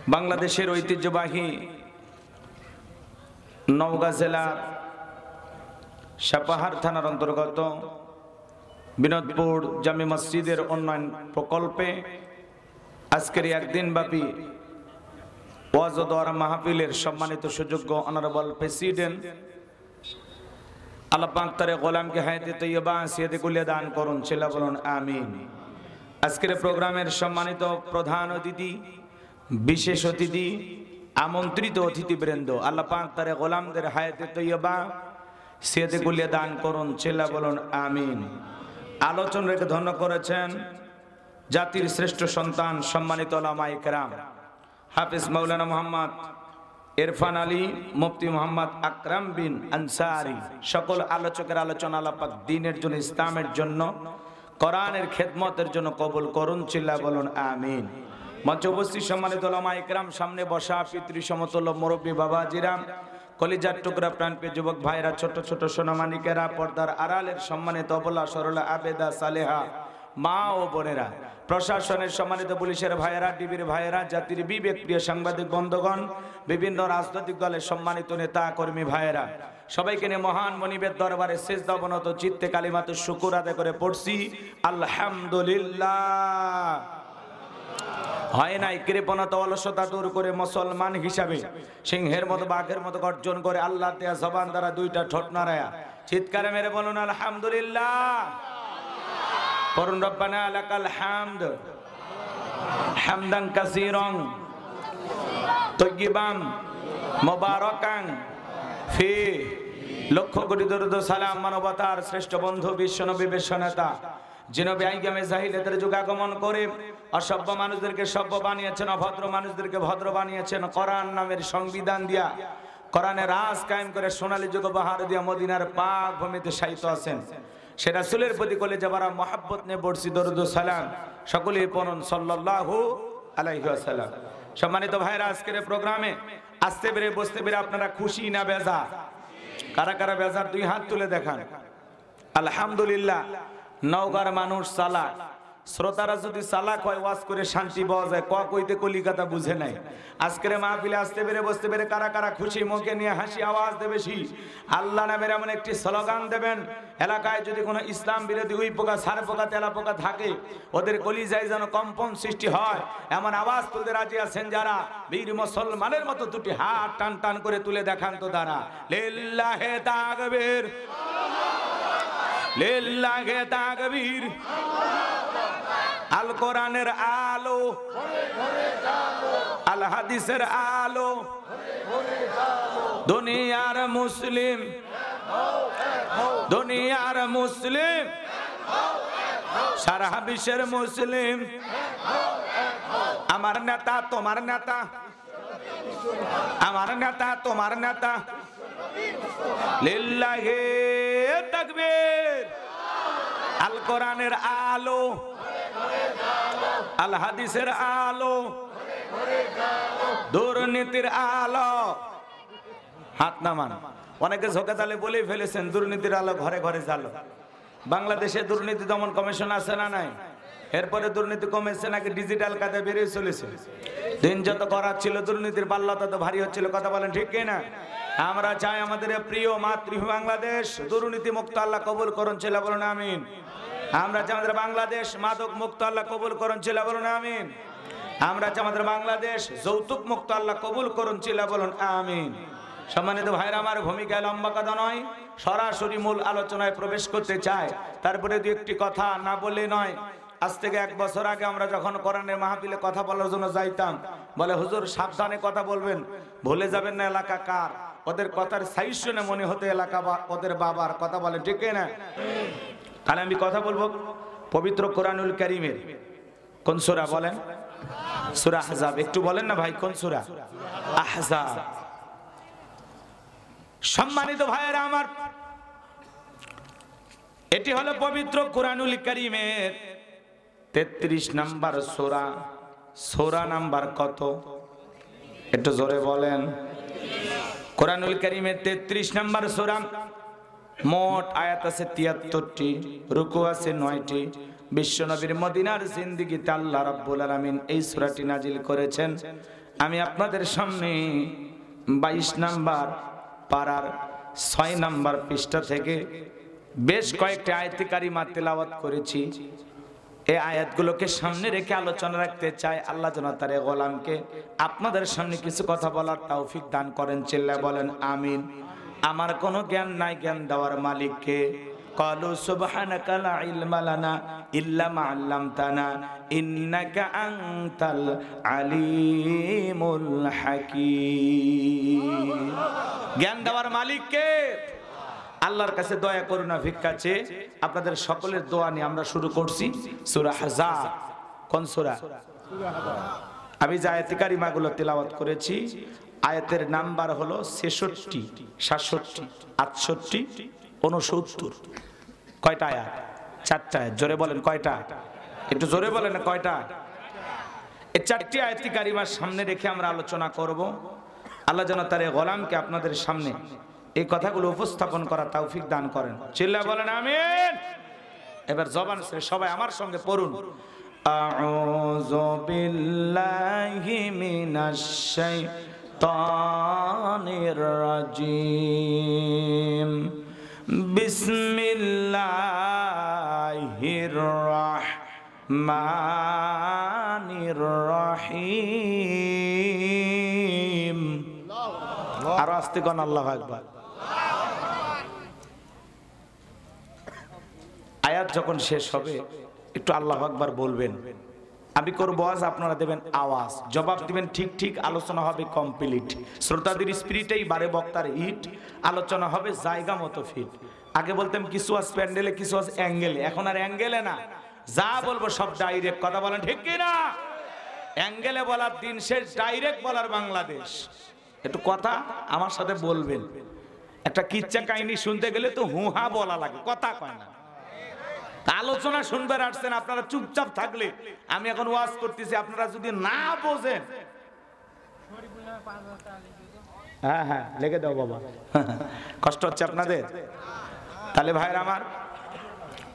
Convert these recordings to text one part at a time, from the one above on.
বাংলাদেশের ঐতিহ্যবাহী নওগাঁ জেলার সাপাহার থানার অন্তর্গত বিনোদপুর জামে মসজিদের উন্নয়ন প্রকল্পে আজকের একদিনব্যাপী ওয়াজ ও দোয়া মাহফিলের সম্মানিত সুযোগ্য অনারেবল প্রেসিডেন্ট আল্লাহ পাক তার গোলামকে হায়াতে তৈয়বা সিয়াতে কুলিয়া দান করুন, ছেলে বলুন আমিন। আজকের প্রোগ্রামের সম্মানিত প্রধান অতিথি, বিশেষ অতিথি, আমন্ত্রিত অতিথিবৃন্দ, আল্লাহ পাক তার গোলামদের হায়াতে তৈয়বা সিয়াতে কুলিয়া দান করুন, ছেলে বলুন আমিন। আলোচনা রেখে ধন্য করেছেন জাতির শ্রেষ্ঠ সন্তান সম্মানিত উলামায়ে কেরাম হাফেজ মাওলানা মোহাম্মদ ইরফান আলী, মুফতি মোহাম্মদ আকরাম বিন আনসারী। সকল আলোচকের আলোচনা আল্লাহ পাক দ্বীনের জন্য, ইসলামের জন্য, কোরআনের খেদমতের জন্য কবুল করুন, চিল্লা বলুন আমিন। মঞ্চে উপস্থিত সম্মানিত উলামায়ে কেরাম, সামনে বসা পিতৃ সমতুল্য মুরব্বী বাবাজিরা, কলিজার টুকরা প্রাণপ্রিয় যুবক ভাইরা, ছোট ছোট সোনামানিকেরা, পর্দার আড়ালের সম্মানিত অবলা সরলা আবেদা সালেহা মা ও বোনেরা, প্রশাসনের সম্মানিত পুলিশের ভাইয়েরা, ডিবির ভাইয়েরা, জাতির বিবেক প্রিয় সাংবাদিক বন্ধুগণ, বিভিন্ন রাজনৈতিক দলের সম্মানিত নেতা কর্মী ভাইয়েরা, সবাইকে নিয়ে মহান মনিবের দরবারে সিজদা অবনত চিত্তে কালিমাতুশ শুকর আদায় করে পড়ছি আলহামদুলিল্লাহ। হয় নাই কৃপণতা অলসতা দূর করে মুসলমান হিসাবে সিংহের মতো বাঘের মতো গর্জন করে আল্লাহ দেয়া জবান দ্বারা দুইটা ঠোঁট নাড়ায়া চিৎকারে মেরে বলুন আলহামদুলিল্লাহ। পড়ুন রব্বানা লাকাল হামদ হামদান কাসীরান তাইয়িবান মুবারাকান ফি। লক্ষ কোটি দরুদ সালাম মানবতার শ্রেষ্ঠ বন্ধু বিশ্বনবী বিশ্বনেতা যিনি আইয়ামে জাহিলিয়াতের যুগ আগমন করে অসভ্য মানুষদেরকে সভ্য বানিয়েছেন, অভদ্র মানুষদেরকে ভদ্র বানিয়েছেন, কোরআন নামের সংবিধান দিয়া কোরআনের রাজ কায়েম করে সোনালী যুগ বাহার দিয়া মদিনার পাক ভূমিতে শায়িত আছেন। সে রাসূলের প্রতি কলেজে ভরা মহব্বত নিয়ে পড়ছি দরুদ ও সালাম, সকলেই পড়ুন সাল্লাল্লাহু আলাইহি ওয়াসাল্লাম। সম্মানিত ভাইরা, আজকের প্রোগ্রামে আসতে পেরে বসতে পেরে আপনারা খুশি না বেজার? কারা কারা বেজার দুই হাত তুলে দেখান। আলহামদুলিল্লাহ। নওগাঁর মানুষ চালাক, শ্রোতারা যদি চালাক হয় ওয়াজ করে শান্তি পাওয়া যায়, কইতে কলিকাতা বুঝে নাই। আজকের মাহফিলে আসতে পেরে বসতে পেরে কারা কারা খুশি, মুখে নিয়ে হাসি আওয়াজ দেবে বেশি। আল্লাহ নামের এমন একটি স্লোগান দেবেন, এলাকায় যদি কোনো ইসলাম বিরোধী উই পোকা, সার পোকা, তেলা পোকা থাকে, ওদের কলিজায় যেন কম্পন সৃষ্টি হয়, এমন আওয়াজ তুলতে রাজি আছেন যারা? বীর মুসলমানের মতো দুটি হাত টান টান করে তুলে দেখান তো তারা। লিল্লাহে তাকবীর, লিল্লাহে তাকবীর। আল কোরআনের আলো, আল হাদিসের আলো, দুনিয়ার মুসলিম, দুনিয়ার মুসলিম, সারা বিশ্বের মুসলিম। আমার নেতা তোমার নেতা, আমার নেতা তোমার নেতা। লিল্লাহে তাকবীর। আল কোরআনের আলো, আল হাদিসের আলো, দুর্নীতির আলো। হাত নামান। অনেকে ঝোঁকে তালে বলেই ফেলেছেন দুর্নীতির আলো ঘরে ঘরে জ্বালো। বাংলাদেশে দুর্নীতি দমন কমিশন আছে না নাই? এরপরে দুর্নীতি কমেছে নাকি ডিজিটাল কাজে বেরিয়ে চলেছে? দিন যত করার ছিল দুর্নীতির পাল্লা তত ভারী হচ্ছিল। কথা বলেন ঠিক কিনা? আমরা চাই আমাদের প্রিয় মাতৃভূমি বাংলাদেশ দুর্নীতি মুক্ত আল্লাহ কবুল করুন, ছেলে বলুন আমিন। আমরা চাই আমাদের বাংলাদেশ মাদক মুক্ত আল্লাহ কবুল করুন, ছেলে বলুন আমিন। আমরা চাই আমাদের বাংলাদেশ যৌতুক মুক্ত আল্লাহ কবুল করুন, ছেলে বলুন আমিন। সম্মানিত ভাইরা, আমার ভূমিকায় লম্বা কথা নয়, সরাসরি মূল আলোচনায় প্রবেশ করতে চাই। তারপরে দু একটি কথা না বললে নয়। আজ থেকে 1 বছর আগে আমরা যখন কোরআনের মাহফিলে কথা বলার জন্য যাইতাম, বলে হুজুর সাবধানে কথা বলবেন, ভুলে যাবেন না এলাকা কার। ওদের কথার সাইজ শুনে মনে হতে এলাকা ওদের বাবার। কথা বলে ঠিক না? তাহলে আমি কথা বলবো পবিত্র কোরআনুল কারীমের কোন সূরা বলেন? সূরা আহজাব। একটু বলেন না ভাই, কোন সূরা? আহজাব। সম্মানিত ভাইয়েরা আমার, এটি হলো পবিত্র কোরআনুল কারীমের 33 নম্বর সূরা। সূরা নাম্বার কত? একটু জোরে বলেন। কোরআনুল কারীমের 33 নম্বর সূরা। মোট আয়াত আছে 73টি, রুকু আছে 9টি, বিশ্বনবীর মদিনার জিন্দেগিতে আল্লাহ রাব্বুল আলামিন এই সূরাটি নাজিল করেছেন। আমি আপনাদের সামনে 22 নাম্বার পারার 6 নাম্বার পৃষ্ঠা থেকে বেশ কয়েকটি আয়াতে কারিমা তেলাওয়াত করেছি। এই আয়াতগুলোকে সামনে রেখে আলোচনা রাখতে চাই। আল্লাহ যেন তার গোলামকে আপনাদের সামনে কিছু কথা বলার তৌফিক দান করেন। চিল্লায় বলেন আমিন। আমার কোনো জ্ঞান নাই, জ্ঞান দেওয়ার মালিককে। قالوا سبحانك لا علم لنا إلا ما علمتنا إنك أنت العليم الحكيم। জ্ঞান দেওয়ার মালিক কে? আল্লাহর কাছে দয়া করুণা ভিক্ষা চেয়ে আপনাদের সকলের দোয়া নিয়ে আমরা শুরু করছি সূরা আহজাব। কোন সূরা? আমি যে আয়াতে কারিমাগুলো তেলাওয়াত করেছি আয়াতের নাম্বার হলো 66, 67, 68, 69। কয়টা আয়াত? 4টা আয়াত। জোরে বলেন কয়টা? একটু জোরে বলেন কয়টা? এই 4টি আয়াতে কারিমার সামনে রেখে আমরা আলোচনা করব। আল্লাহ যেন তার গোলামকে আপনাদের সামনে এই কথাগুলো উপস্থাপন করার তৌফিক দান করেন। চিল্লায় বলেন আমিন। এবার জবান ছেড়ে সবাই আমার সঙ্গে পড়ুন। আউযু বিল্লাহি মিনাশ শাইতানির রাজিম। বিসমিল্লাহির রাহমানির রহিম। আর আস্তে কোন আল্লাহু আকবার। আয়াত যখন শেষ হবে একটু আল্লাহু আকবার বলবেন। আমি করব আওয়াজ, আপনারা দেবেন আওয়াজ, জবাব দিবেন ঠিক ঠিক। আলোচনা হবে কমপ্লিট। শ্রোতাদের স্পিরিটেই বারে বক্তার হিট। আলোচনা হবে জায়গা মতো ফিট। আগে বলতাম কিছু আজ প্যান্ডেলে, কিছু আজ অ্যাঙ্গেলে। এখন আর অ্যাঙ্গেলে না, যা বলবো সব ডাইরেক্ট। কথা বলেন ঠিক কি না? অ্যাঙ্গেলে বলার দিন শেষ, ডাইরেক্ট বলার বাংলাদেশ। একটু কথা আমার সাথে বলবেন। একটা কিচ্ছা কাহিনী শুনতে গেলে তো হুহা বলা লাগে, কথা কয় না। আলোচনা শুনবার আসছেন, আপনারা চুপচাপ থাকলে আমি এখন ওয়াজ করতেছি, আপনারা যদি না বোঝেন, হ্যাঁ হ্যাঁ লেগে দাও বাবা, কষ্ট হচ্ছে আপনাদের। তাহলে ভাইরা আমার,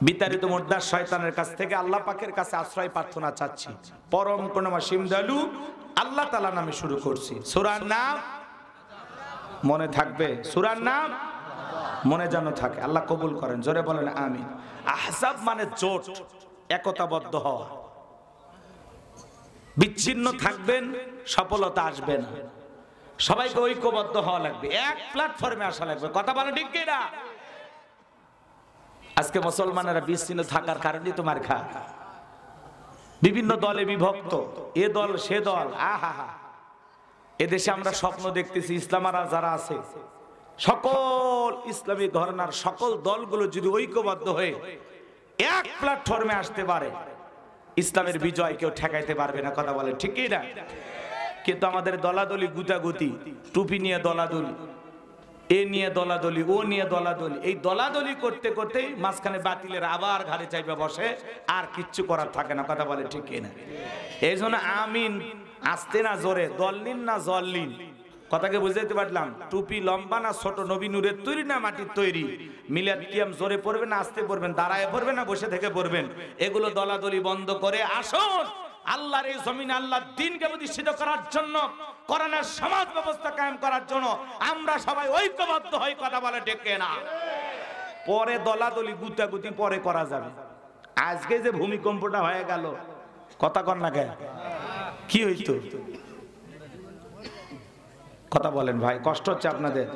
বিতাড়িত মুর্দার শয়তানের কাছ থেকে আল্লাহ পাকের কাছে আশ্রয় প্রার্থনা চাচ্ছি। পরম করুণাময় দয়ালু আল্লাহ তাআলা নামে শুরু করছি। সূরার নাম মনে থাকবে? সূরার নাম মনে যেন থাকে। আল্লাহ কবুল করেন। জোরে বলেন আমিন। আহজাব মানে জোট, একতাবদ্ধ হওয়া। বিচ্ছিন্ন থাকবেন, সফলতা আসবে না। সবাইকে ঐক্যবদ্ধ হওয়া লাগবে, এক প্ল্যাটফর্মে আসা লাগবে। কথা বলেন ঠিক কি না? আজকে মুসলমানেরা বিচ্ছিন্ন থাকার কারণে তোমার খা বিভিন্ন দলে বিভক্ত, এ দল সে দল। আহা হা, এদেশে আমরা স্বপ্ন দেখতেছি ইসলামারা যারা আছে সকল ইসলামী ঘরানার সকল দলগুলো যদি ঐক্যবদ্ধ হয়ে এক প্ল্যাটফর্মে আসতে পারে, ইসলামের বিজয় কেউ ঠেকাইতে পারবে না। কথা বলে ঠিক কি না? কিন্তু আমাদের দলাদলি, গুতাগুতি, টুপি নিয়ে দলাদলি, এ নিয়ে দলাদলি, ও নিয়ে দলাদলি, এই দলাদলি করতে করতেই মাঝখানে বাতিলের আবার ঘাড়ে চাইবে বসে, আর কিচ্ছু করার থাকে না। কথা বলে ঠিক কি না? এই জন্য আমিন আসতে না জোরে, দললিন না জললিন। কথাকে বুঝাইতে পারলাম? টুপি লম্বা না ছোট, নবী নূরের তৈরি না মাটির তৈরি, মিলাদ কিয়াম জোরে পড়বেন না আস্তে পড়বেন, দাঁড়ায় পড়বেন না বসে থেকে পড়বেন, এগুলো দলাদলি বন্ধ করে আসুন আল্লাহর এই জমিনে আল্লাহর দ্বীনকে প্রতিষ্ঠিত করার জন্য, কোরআনের সমাজ ব্যবস্থা কায়েম করার জন্য আমরা সবাই ঐক্যবদ্ধ হই। কথা বলে ডেকে না। পরে দলাদলি গুতাগুতি পরে করা যাবে। আজকে যে ভূমিকম্পটা হয়ে গেল, কথা কর না কেন? কি হইতো? কথা বলেন ভাই, কষ্ট হচ্ছে আপনাদের?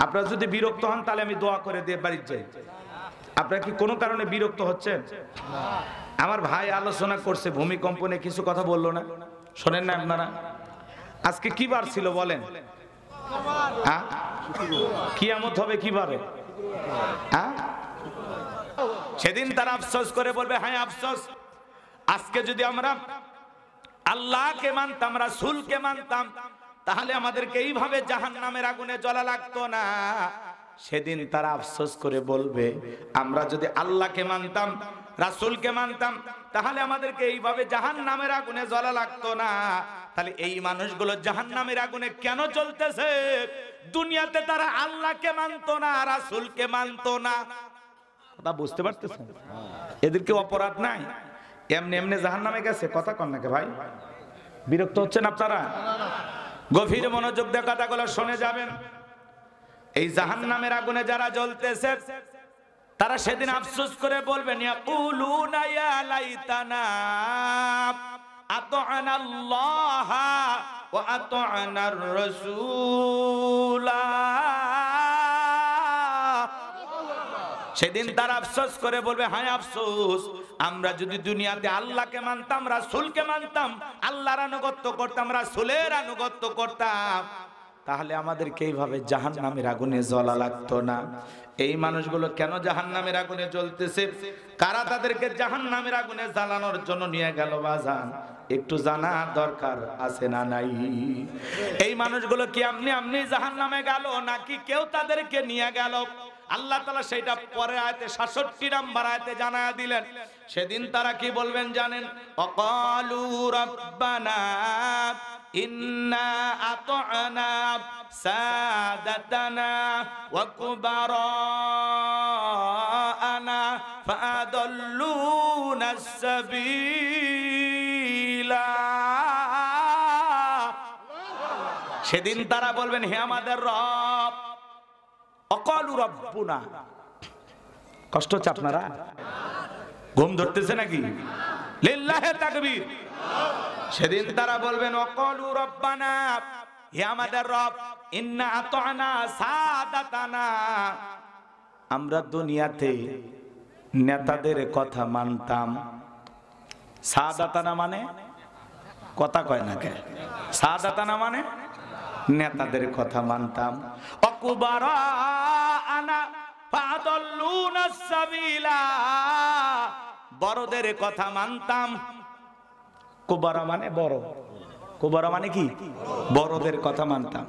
আপনারা যদি বিরক্ত হন তাহলে আমি দোয়া করে দিয়ে বাড়ি যাই। আপনারা কি কোনো কারণে বিরক্ত হচ্ছেন? আমার ভাই আলোচনা করছে, ভূমিকম্প নিয়ে কিছু কথা বললো না, শোনেন না আপনারা? আজকে কি বার ছিল বলেন? কিয়ামত হবে কিভাবে? সেদিন তারা আফসোস করে বলবে, হ্যাঁ আফসোস, আজকে যদি আমরা আল্লাহকে মানতাম, রাসূলকে মানতাম, তাহলে আমাদেরকে এইভাবে জাহান্নামের আগুনে জ্বলা লাগতো না। সেদিন তারা আফসোস করে বলবে, আমরা যদি আল্লাহকে মানতাম, রাসূলকে মানতাম, তাহলে আমাদেরকে এইভাবে জাহান্নামের আগুনে জ্বলা লাগতো না। তাহলে এই মানুষগুলো জাহান্নামের আগুনে কেন জ্বলতেছে? দুনিয়াতে তারা আল্লাহকে মানতো না, রাসূলকে মানতো না। কথা বুঝতে পারতেছেন? এদেরকে অপরাধ নাই, এমনি এমনি জাহান্নামে গেছে। কথা কন নাকি ভাই? বিরক্ত হচ্ছেন আপনারা? গভীর মনোযোগ দিয়ে কথাগুলো শুনে যাবেন। এই জাহান্নামের আগুনে যারা জ্বলতেছে তারা সেদিন আফসোস করে বলবেন, ইয়াকুলুনা ইয়া লাইতানা আতা'না আল্লাহ ওয়া আতা'না আর-রাসূলা। সেদিন তারা আফসোস করে বলবে, হায় আফসোস, আমরা যদি দুনিয়াতে আল্লাহকে মানতাম, রাসূলকে মানতাম, আল্লাহর আনুগত্য করতাম, রাসূলের আনুগত্য করতাম, তাহলে আমাদেরকে এইভাবে জাহান্নামের আগুনে জ্বলা লাগতো না। এই মানুষগুলো কেন জাহান্নামের আগুনে জ্বলতেছে? কারা তাদেরকে জাহান্নামের আগুনে জ্বালানোর জন্য নিয়ে গেল বাজান? একটু জানা দরকার আছে না নাই? এই মানুষগুলো কি আপনি জাহান্নামে গেল নাকি কেউ তাদেরকে নিয়ে গেল? আল্লাহ তাআলা সেটা পরে আয়াতে 66 নম্বর আয়াতে জানায়া দিলেন। সেদিন তারা কি বলবেন জানেন? ওয়াকালু রাব্বানা ইন্না আতা'না সাদাতানা ওয়া কুবারানা ফাআদাল্লুনা সাবিলা। সেদিন তারা বলবেন, হে আমাদের রব। অকালু রব্বুনা। কষ্ট হচ্ছে আপনারা? ঘুম ধরতেছে নাকি? লিল্লাহি তাকবীর। সেদিন তারা বলবেন, অকালু রব্বানা, হে আমাদের রব, ইন্না আতা'না সাদাতানা, আমরা দুনিয়াতে নেতাদের কথা মানতাম। সাদাতানা মানে কথা কয় না কে? সাদাতানা মানে নেতাদের কথা মানতাম। অকুবারানা ফাদাল্লুনা সাবিলা, বড়দের কথা মানতাম। কুবারা মানে বড়, কুবারা মানে কি? বড়দের কথা মানতাম।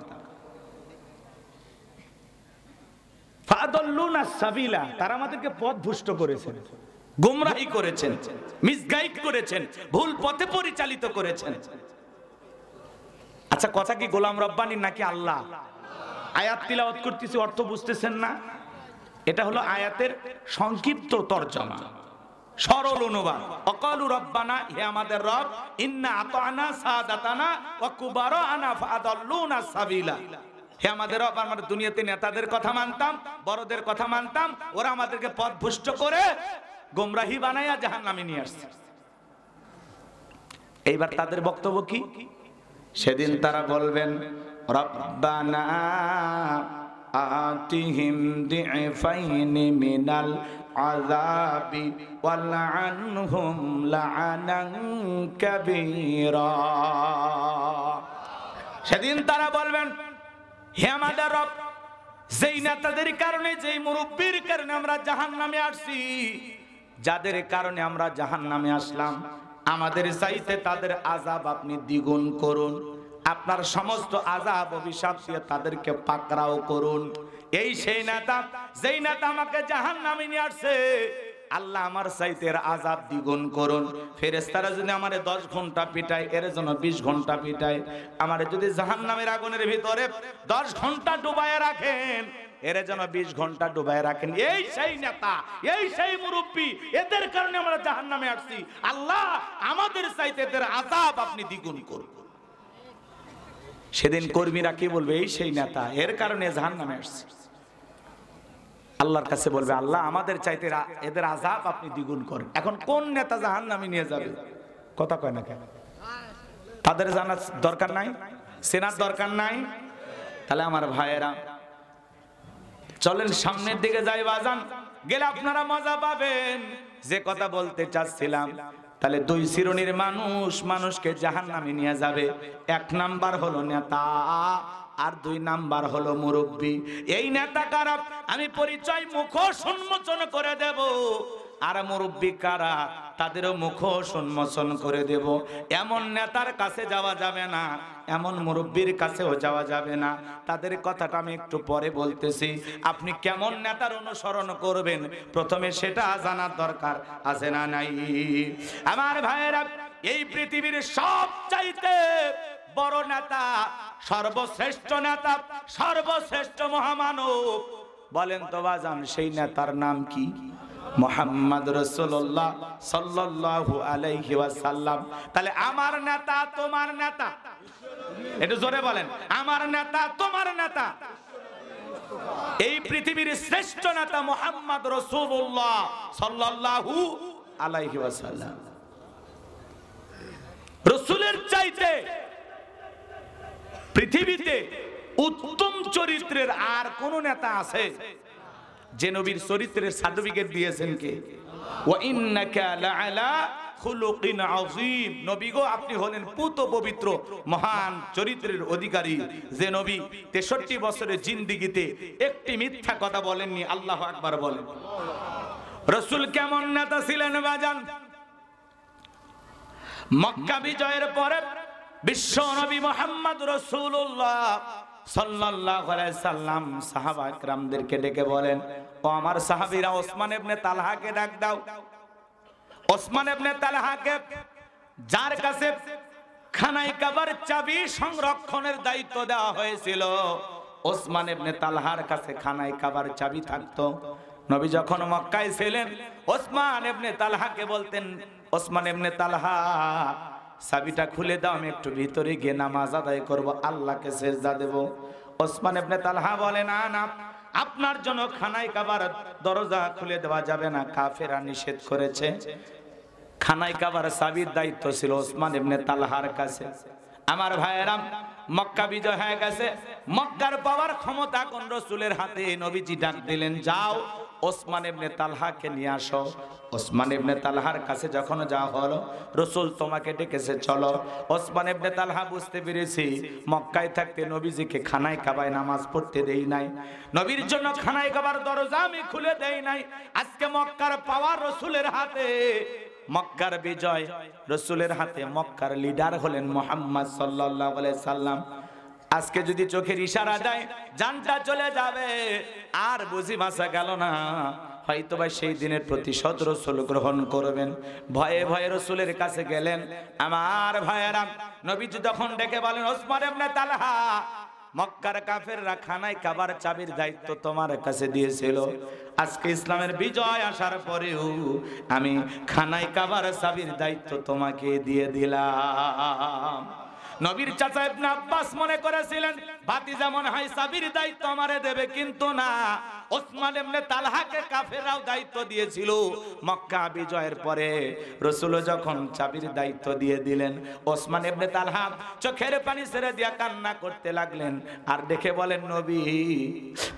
ফাদাল্লুনা সাবিলা, তারা আমাদেরকে পথ ভ্রষ্ট করেছেন, গুমরাহি করেছেন, মিসগাইড করেছেন, ভুল পথে পরিচালিত করেছেন। আচ্ছা, কথা কি গোলাম রব্বানির নাকি আল্লাহ? আয়াত তিলাওয়াত করতেছি, অর্থ বুঝতেছেন না? এটা হলো আয়াতের সংক্ষিপ্ত তরজমা, সরল অনুবাদ। অকালু রব্বানা, হে আমাদের রব, ইন্না আতা'না সাদাতানা ওয়া কুবারানা ফাদাল্লুনা সাবিলা, হে আমাদের রব, আমরা দুনিয়াতে নেতাদের কথা মানতাম, বড়দের কথা মানতাম, ওরা আমাদেরকে পথভ্রষ্ট করে গোমরাহি বানায়া জাহান্নামে নিয়ে আসছে। এইবার তাদের বক্তব্য কি? সেদিন তারা বলবেন, রব্বানা আতিহিম দি'ফাইনি মিনাল আযাবি ওয়ালআনহুম লা'নান কাবীরা। সেদিন তারা বলবেন, হে আমাদের রব, যেই নেতাদের কারণে, যেই মুরব্বির কারণে আমরা জাহান্নামে আসছি, যাদের কারণে আমরা জাহান্নামে আসলাম, আমাদের চাইতে তাদের আযাব আপনি দ্বিগুণ করুন, আপনার সমস্ত আযাব অভিশাপ দিয়ে তাদেরকে পাকড়াও করুন। এই সেই নেতা, যেই নেতা আমাকে জাহান্নামে নিয়ে আসছে, আল্লাহ আমার চাইতে এর আযাব দ্বিগুণ করুন। ফেরেশতারা যদি আমারে 10 ঘন্টা পিটায়, এর জন্য 20 ঘন্টা পিটায়। আমারে যদি জাহান্নামের আগুনের ভিতরে 10 ঘন্টা ডুবায় রাখেন, এর জন্য 20 ঘন্টা ডুবায় রাখেন। এই সেই নেতা, এই সেই মুরব্বি, এদের কারণে আমরা জাহান্নামে আসছি, আল্লাহ আমাদের চাইতে এদের আযাব আপনি দ্বিগুণ করুন। সেদিন কর্মীরা কি বলবে? এই সেই নেতা, এর কারণে জাহান্নামে আসছে। আল্লাহর কাছে বলবে, আল্লাহ আমাদের চাইতে এদের আযাব আপনি দ্বিগুণ করেন। এখন কোন নেতা জাহান্নামে নিয়ে যাবে? কথা কয় না কেন? তাদের জানার দরকার নাই, চেনার দরকার নাই? তাহলে আমার ভাইয়েরা, চলেন সামনের দিকে যাই বাজান, গেলে আপনারা মজা পাবেন। যে কথা বলতে চাচ্ছিলাম, তাহলে 2 শ্রেণীর মানুষ মানুষকে জাহান্নামে নিয়ে যাবে। 1 নাম্বার হলো নেতা, আর 2 নাম্বার হলো মুরব্বি। এই নেতা কারা আমি পরিচয় মুখ উন্মোচন করে দেব, আর মুরব্বি কারা তাদেরও মুখ উন্মোচন করে দেব। এমন নেতার কাছে যাওয়া যাবে না, এমন মুরব্বির কাছেও যাওয়া যাবে না। তাদের কথাটা আমি একটু পরে বলতেছি। আপনি কেমন নেতার অনুসরণ করবেন প্রথমে সেটা জানার দরকার আছে না নাই? আমার ভাইয়েরা, এই পৃথিবীর সবচাইতে বড় নেতা, সর্বশ্রেষ্ঠ নেতা, সর্বশ্রেষ্ঠ মহামানব, বলেন তো বাজান সেই নেতার নাম কি? মুহাম্মদ রাসূলুল্লাহ সাল্লাল্লাহু আলাইহি ওয়াসাল্লাম। তাহলে আমার নেতা তোমার নেতা, একটু জোরে বলেন, আমার নেতা তোমার নেতা, এই পৃথিবীর শ্রেষ্ঠ নেতা মুহাম্মদ রাসূলুল্লাহ সাল্লাল্লাহু আলাইহি ওয়াসাল্লাম। রাসূলের চাইতে পৃথিবীতে উত্তম চরিত্রের আর কোন নেতা আছে? যে নবীর চরিত্রের সার্টিফিকেট দিয়েছেন কে? ওয়া ইন্নাকা লাআলা খুলুকিন আযীম। নবী গো, আপনি হলেন পুত পবিত্র মহান চরিত্রের অধিকারী। যে নবী 63 বছরের জিন্দেগিতে একটি মিথ্যা কথা বলেননি। আল্লাহু আকবার বলেন। রাসূল কেমন নেতা ছিলেন বাজান? মক্কা বিজয়ের পরে বিশ্ব নবী মুহাম্মদ রাসূলুল্লাহ সাল্লাল্লাহু আলাইহি সাল্লাম সাহাবা একরামদেরকে ডেকে বলেন, ও আমার সাহাবীরা, ওসমান ইবনে তালহাকে ডাক দাও। ওসমান ইবনে তালহাকে, যার কাছে খানায় কাবার চাবি সংরক্ষণের দায়িত্ব দেওয়া হয়েছিল, ওসমান ইবনে তালহার কাছে খানায় কাবার চাবি থাকতো। নবী যখন মক্কায় ছিলেন, ওসমান ইবনে তালহাকে বলতেন, ওসমান ইবনে তালহা, চাবিটা খুলে দাও, আমি একটু ভিতরে গিয়ে নামাজ আদায় করব, আল্লাহকে সিজদা দেব। ওসমান ইবনে তালহা বলে, না না, আপনার জন্য খানায় কাবার দরজা খুলে দেওয়া যাবে না, কাফেররা নিষেধ করেছে। খানায় কাবার চাবির দায়িত্ব ছিল ওসমান ইবনে তালহার কাছে। আমার ভাইয়েরা, মক্কা বিজয় হয়ে গেছে, মক্কার পাওয়ার ক্ষমতা কোন রাসূলের হাতে। নবীজি ডাক দিলেন, যাও ওসমান ইবনে তালহাকে নিয়ে আসো। ওসমান ইবনে তালহার কাছে যখন যাওয়া হলো, রাসূল তোমাকে ডেকেছে, চলো। ওসমান ইবনে তালহা বুঝতে পেরেছি, মক্কায় থাকতে নবীজিকে খানায় কাবায় নামাজ পড়তে দেই নাই, নবীর জন্য খানায় কাবার দরজা আমি খুলে দেই নাই। আজকে মক্কার পাওয়ার রাসূলের হাতে, মক্কার বিজয় রাসূলের হাতে, মক্কার লিডার হলেন মুহাম্মদ সাল্লাল্লাহু আলাইহি সাল্লাম। আজকে যদি চোখের ইশারা দেয় জানটা চলে যাবে, আর বুঝি বাঁচা গেল না। হয়তো বা সেই দিনের প্রতিশোধ রাসূল গ্রহণ করবেন। ভয়ে ভয়ে রাসূলের কাছে গেলেন। আমার ভাইয়েরা, নবীজি তখন ডেকে বলেন, ওসমান ইবনে তালহা, মক্কার কাফেররা খানায় কাবার চাবির দায়িত্ব তোমার কাছে দিয়েছিল। আজকে ইসলামের বিজয় আসার পরেও আমি খানায় কাবার চাবির দায়িত্ব তোমাকে দিয়ে দিলাম। নবীর চাচা ইবনে আব্বাস মনে করেছিলেন ভাতিজা মনে হয় চাবির দায়িত্ব আমারে দেবে, কিন্তু না, ওসমান ইবনে তালহাকে কাফেররাও দায়িত্ব দিয়েছিল। মক্কা বিজয়ের পরে রাসূল যখন চাবির দায়িত্ব দিয়ে দিলেন, ওসমান ইবনে তালহা চোখের পানি ছেড়ে দিয়া কান্না করতে লাগলেন। আর দেখে বলেন, নবী,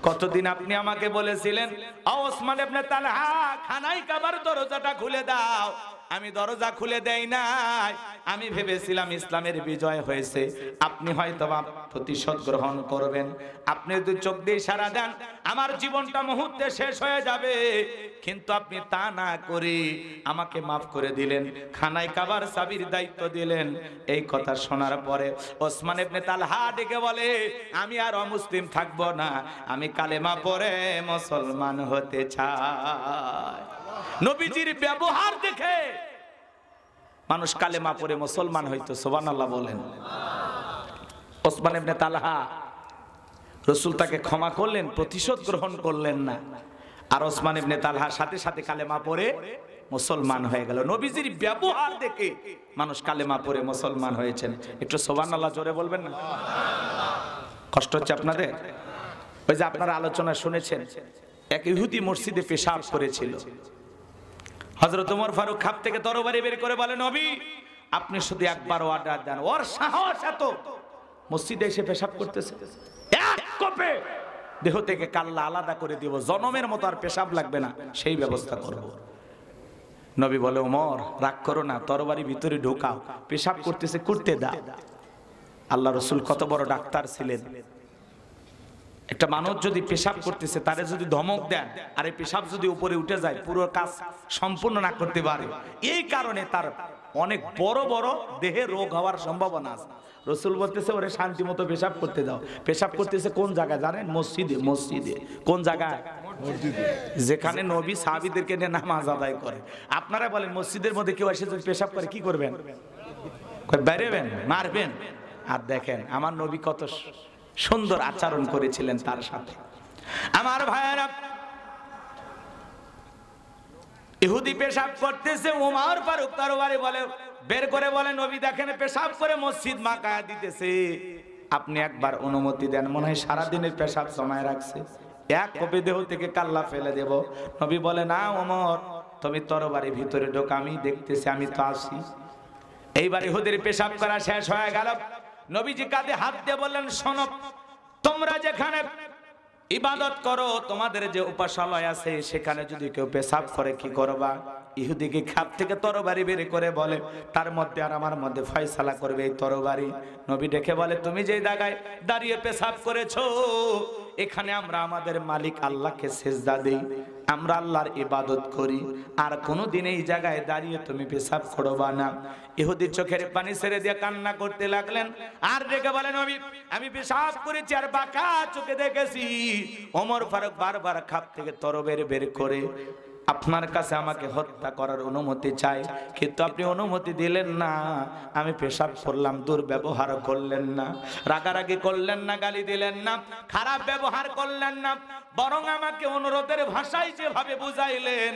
কতদিন আপনি আমাকে বলেছিলেন, ও ওসমান ইবনে তালহা, খানায় কাবার দরজাটা খুলে দাও। আমি দরজা খুলে দেই নাই, আমি ভেবেছিলাম ইসলামের বিজয় হয়েছে, আপনি হয়তো প্রতিশোধ গ্রহণ করবেন। আপনি যদি চোখ দিয়ে ইশারা দেন আমার জীবনটা মুহূর্তে শেষ হয়ে যাবে, কিন্তু আপনি তা না করে আমাকে মাফ করে দিলেন, খানায় কাবার চাবির দায়িত্ব দিলেন। এই কথা শোনার পরে ওসমান ইবনে তালহা ডেকে বলে, আমি আর অমুসলিম থাকবো না, আমি কালেমা পড়ে মুসলমান হতে চাই। নবীজির ব্যবহার দেখে মানুষ কালেমা পড়ে মুসলমান হইতো। সুবহানাল্লাহ বলেন। ওসমান ইবনে তালহা, রাসূল তাকে ক্ষমা করলেন, প্রতিশোধ গ্রহণ করলেন না। আর ওসমান ইবনে তালহার সাথে সাথে কালেমা পড়ে মুসলমান হয়ে গেল। নবীজির ব্যবহার দেখে মানুষ কালেমা পড়ে মুসলমান হয়েছেন। একটু সুবহানাল্লাহ জোরে বলবেন না? কষ্ট হচ্ছে আপনাদের? ওই যে আপনারা আলোচনা শুনেছেন, এক ইহুদি মসজিদে পেশাব করেছিল। হযরত ওমর ফারুক খাপ থেকে তরবারি বের করে বলেন, নবী, আপনি শুধু একবার অর্ডার দেন, ওর সাহস এত, মসজিদে এসে পেশাব করতেছে, এক কোপে দেহ থেকে কাল্লা আলাদা করে দিব, জনমের মতো আর পেশাব লাগবে না, সেই ব্যবস্থা করব। নবী বলে, ওমর রাগ করো না, তরবারি ভিতরে ঢোকাও, পেশাব করতেছে, করতে দাও। আল্লাহ রাসূল কত বড় ডাক্তার ছিলেন। একটা মানুষ যদি পেশাব করতেছে তারে যদি ধমক দেন, আর এই পেশাব যদি উপরে উঠে যায়, পুরো কাজ সম্পূর্ণ না করতে পারে, এই কারণে তার অনেক বড় বড় দেহে রোগ হওয়ার সম্ভাবনা আছে। রাসূল বলতেছে, ওরে শান্তি মতো পেশাব করতে দাও। পেশাব করতেছে কোন জায়গায় জানেন? মসজিদে। মসজিদে কোন জায়গায়? যেখানে নবী সাহাবীদেরকে নিয়ে নামাজ আদায় করে। আপনারা বলেন, মসজিদের মধ্যে কেউ এসে যদি পেশাব করে কি করবেন? বেরোবেন, মারবেন। আর দেখেন আমার নবী কত সুন্দর আচরণ করেছিলেন তার সাথে। আমার ভাইয়েরা, ইহুদি পেশাব করতেছে, ওমর ফারুক তরবারি বলে বের করে বলে নবী দেখেন পেশাব করে মসজিদ মাকায়া দিতেছে, আপনি একবার অনুমতি দেন, মনে হয় সারাদিনের পেশাব জমায় রাখছে, এক কপি দেহ থেকে কাল্লা ফেলে দেব। নবী বলে না ওমর, তুমি তরবারি ভিতরে ঢোক, আমি দেখতেছি, আমি তো আসি। এইবার ইহুদির পেশাব করা শেষ হয়ে গেল। নবীজি কাঁধে হাত দিয়ে বললেন শোনো, তোমরা যেখানে ইবাদত করো, তোমাদের যে উপাসালয় আছে, সেখানে যদি কেউ পেশাব করে কি করবা? ইহুদিকে খাপ থেকে তরবারি বের করে বলে তার মধ্যে আর আমার মধ্যে ফয়সালা করবে এই তরবারি। নবী ডেকে বলে তুমি যে জায়গায় দাঁড়িয়ে পেশাব করেছো, এখানে আমরা আমাদের মালিক আল্লাহকে সিজদা দেই, আমরা আল্লাহর ইবাদত করি, আর কোনোদিন এই জায়গায় দাঁড়িয়ে তুমি পেশাব করবা না। ইহুদি চোখের পানি ছেড়ে দিয়ে কান্না করতে লাগলেন, আর ডেকে বলেন নবী আমি পেশাব করেছি আর বাঁকা চোখে দেখেছি। ওমর ফারুক বারবার খাপ থেকে তরবারি বের করে আপনার কাছে আমাকে হত্যা করার অনুমতি চাই, কিন্তু আপনি অনুমতি দিলেন না। আমি পেশাব করলাম, দুর্ব্যবহার করলেন না, রাগারাগি করলেন না, গালি দিলেন না, খারাপ ব্যবহার করলেন না, বরং আমাকে অনুরোধের ভাষায় যেভাবে বুঝাইলেন,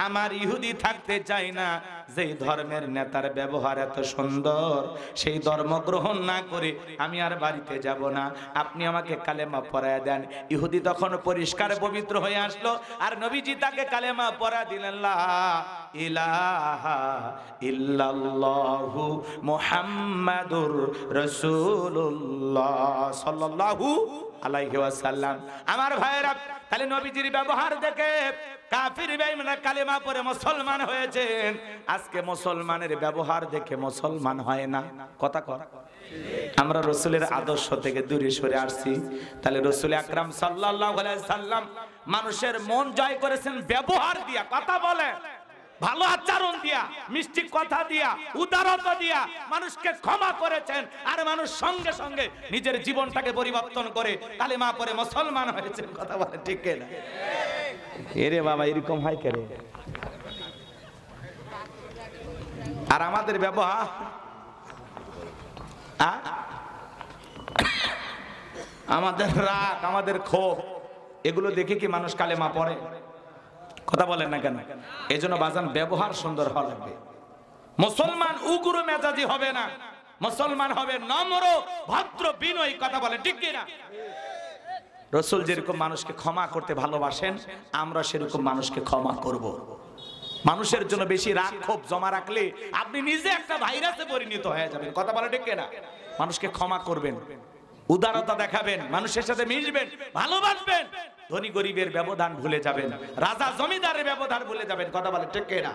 আমার ইহুদি থাকতে চাই না, যেই ধর্মের নেতার ব্যবহার এত সুন্দর, সেই ধর্ম গ্রহণ না করে আমি আর বাড়িতে যাব না, আপনি আমাকে কালেমা পড়ায় দেন। ইহুদি তখন পরিষ্কার পবিত্র হয়ে আসলো, আর নবীজি তাকে কালেমা পড়া দিলেন, লা ইলাহা ইল্লাল্লাহু মুহাম্মাদুর রাসূলুল্লাহ সাল্লাল্লাহু আলাইহি ওয়াসাল্লাম। আমার ভাইরা, তাহলে নবীজির ব্যবহার দেখে কাফির বেঈমানরা কালেমা পড়ে মুসলমান হয়েছেন। আজকে মুসলমানের ব্যবহার দেখে মুসলমান হয় না। কথা কর, আমরা রাসূলের আদর্শ থেকে দূরে সরে আসছি। তাহলে রাসূল আকরাম সাল্লাল্লাহু আলাইহি সাল্লাম মানুষের মন জয় করেছেন ব্যবহার দিয়া, কথা বলে, ভালো আচরণ দিয়া, মিষ্টি কথা দিয়া, উদারতা দিয়া মানুষকে ক্ষমা করেছেন, আর মানুষ সঙ্গে সঙ্গে নিজের জীবনটাকে পরিবর্তন করে কালেমা পড়ে মুসলমান হয়েছে। কথা বলে ঠিক না? এরে বাবা এরকম হয় কেন? আর আমাদের ব্যবহার, আমাদের রাগ, আমাদের ক্ষোভ, এগুলো দেখে কি মানুষ কালেমা পড়ে? কথা বলেন না কেন? এই জন্য বাজান ব্যবহার সুন্দর হওয়া লাগবে। মুসলমান উগ্র মেজাজি হবে না, মুসলমান হবে নম্র, ভদ্র, বিনয়ী। কথা বলেন ঠিক কিনা? রাসূল যেরকম মানুষকে ক্ষমা করতে ভালোবাসেন, আমরা সেরকম মানুষকে ক্ষমা করব। মানুষের জন্য বেশি রাগ ক্ষোভ জমা রাখলে আপনি নিজে একটা ভাইরাসে পরিণত হয়ে যাবেন। কথা বলেন ঠিক কিনা? মানুষকে ক্ষমা করবেন, উদারতা দেখাবেন, মানুষের সাথে মিশবেন, ভালোবাসবেন, ধনী গরিবের ব্যবধান ভুলে যাবেন, রাজা জমিদারের ব্যবধান ভুলে যাবেন। কথা বলেন ঠিক কিনা?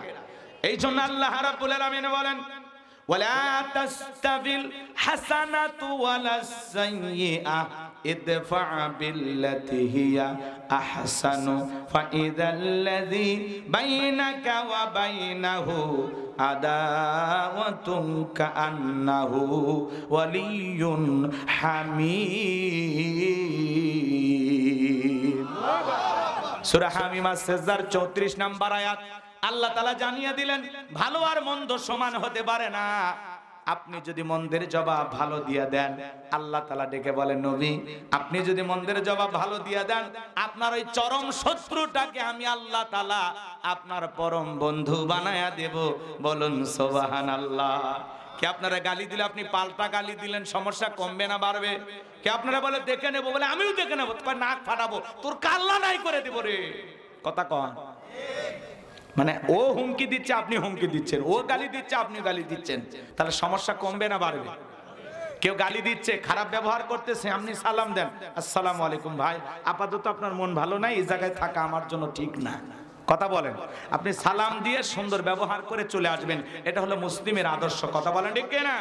এই জন্য আল্লাহ রাব্বুল আলামিন বলেন ওয়ালা তাস্তাবিল হাসানাতু ওয়ালাস সাইয়্যিআ ইদফা বিল্লাতি হিয়া আহসানু ফাইযাল্লাযী বাইনাকা ওয়া বাইনাহু আদাওয়াতুন কাআন্নাহু ওয়ালিয়্যুন হামীম। সূরা হামীম সেজদার 34 নম্বর আয়াত। আল্লাহ তাআলা জানিয়ে দিলেন ভালো আর মন্দ সমান হতে পারে না। আপনি যদি মন্দের জবাব ভালো দিয়া দেন, আল্লাহ তাআলা ডেকে বলেন নবী আপনি যদি মন্দের জবাব ভালো দিয়া দেন, আপনার ওই চরম শত্রুটাকে আমি আল্লাহ তাআলা আপনার পরম বন্ধু বানায়া দেব। বলুন সুবহানাল্লাহ। কে আপনারা গালি দিলে আপনি পাল্টা গালি দিলেন, সমস্যা কমবে না বাড়বে? কে আপনারা বলে দেখে নেবো, বলে আমিও দেখে নেবো, নাক ফাটাবো, তোর কাল্লা নাই করে দেবো রে। কথা কন? মানে ও হুমকি দিচ্ছে, আপনি হুমকি দিচ্ছেন, ও গালি দিচ্ছে, আপনি গালি দিচ্ছেন, তাহলে সমস্যা কমবে না বাড়বে? কেউ গালি দিচ্ছে, খারাপ ব্যবহার করতেছে, আপনি সালাম দেন, আসসালামু আলাইকুম ভাই, আপাতত আপনার মন ভালো নাই, এই জায়গায় থাকা আমার জন্য ঠিক না। কথা বলেন? আপনি সালাম দিয়ে সুন্দর ব্যবহার করে চলে আসবেন, এটা হলো মুসলিমের আদর্শ। কথা বলেন ঠিক কিনা?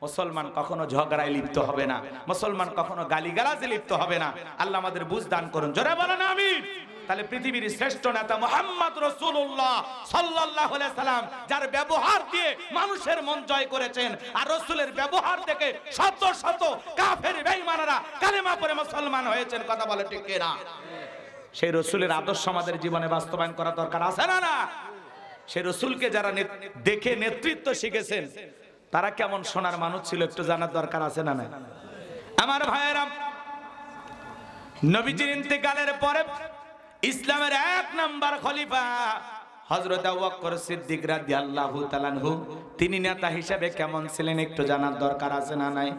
মুসলমান কখনো ঝগড়ায় লিপ্ত হবে না, মুসলমান কখনো গালিগালাজে লিপ্ত হবে না। আল্লাহ আমাদের বুঝ দান করুন, জোরে বলেন আমিন। তাহলে পৃথিবীর শ্রেষ্ঠ নেতা মুহাম্মদ রাসূলুল্লাহ সাল্লাল্লাহু আলাইহি সাল্লাম, যার ব্যবহার দিয়ে মানুষের মন জয় করেছেন, আর রাসূলের ব্যবহার থেকে শত শত কাফের বেঈমানরা কালেমা পড়ে মুসলমান হয়েছেন। কথা বলে ঠিক কিনা? সেই রাসূলের আদর্শ আমাদের জীবনে বাস্তবায়ন করা দরকার আছে না? না, সেই রাসূলকে যারা দেখে নেতৃত্ব শিখেছেন, তারা কেমন সোনার মানুষ ছিল একটু জানার দরকার আছে না? না আমার ভাইয়েরা, নবীজির ইন্তেকালের পরে ইসলামের 1 নাম্বার খলিফা হযরত আবু বকর সিদ্দিক রাদিয়াল্লাহু তাআলা আনহু তিনি নেতা হিসেবে কেমন ছিলেন একটু জানার দরকার আছে না নাই?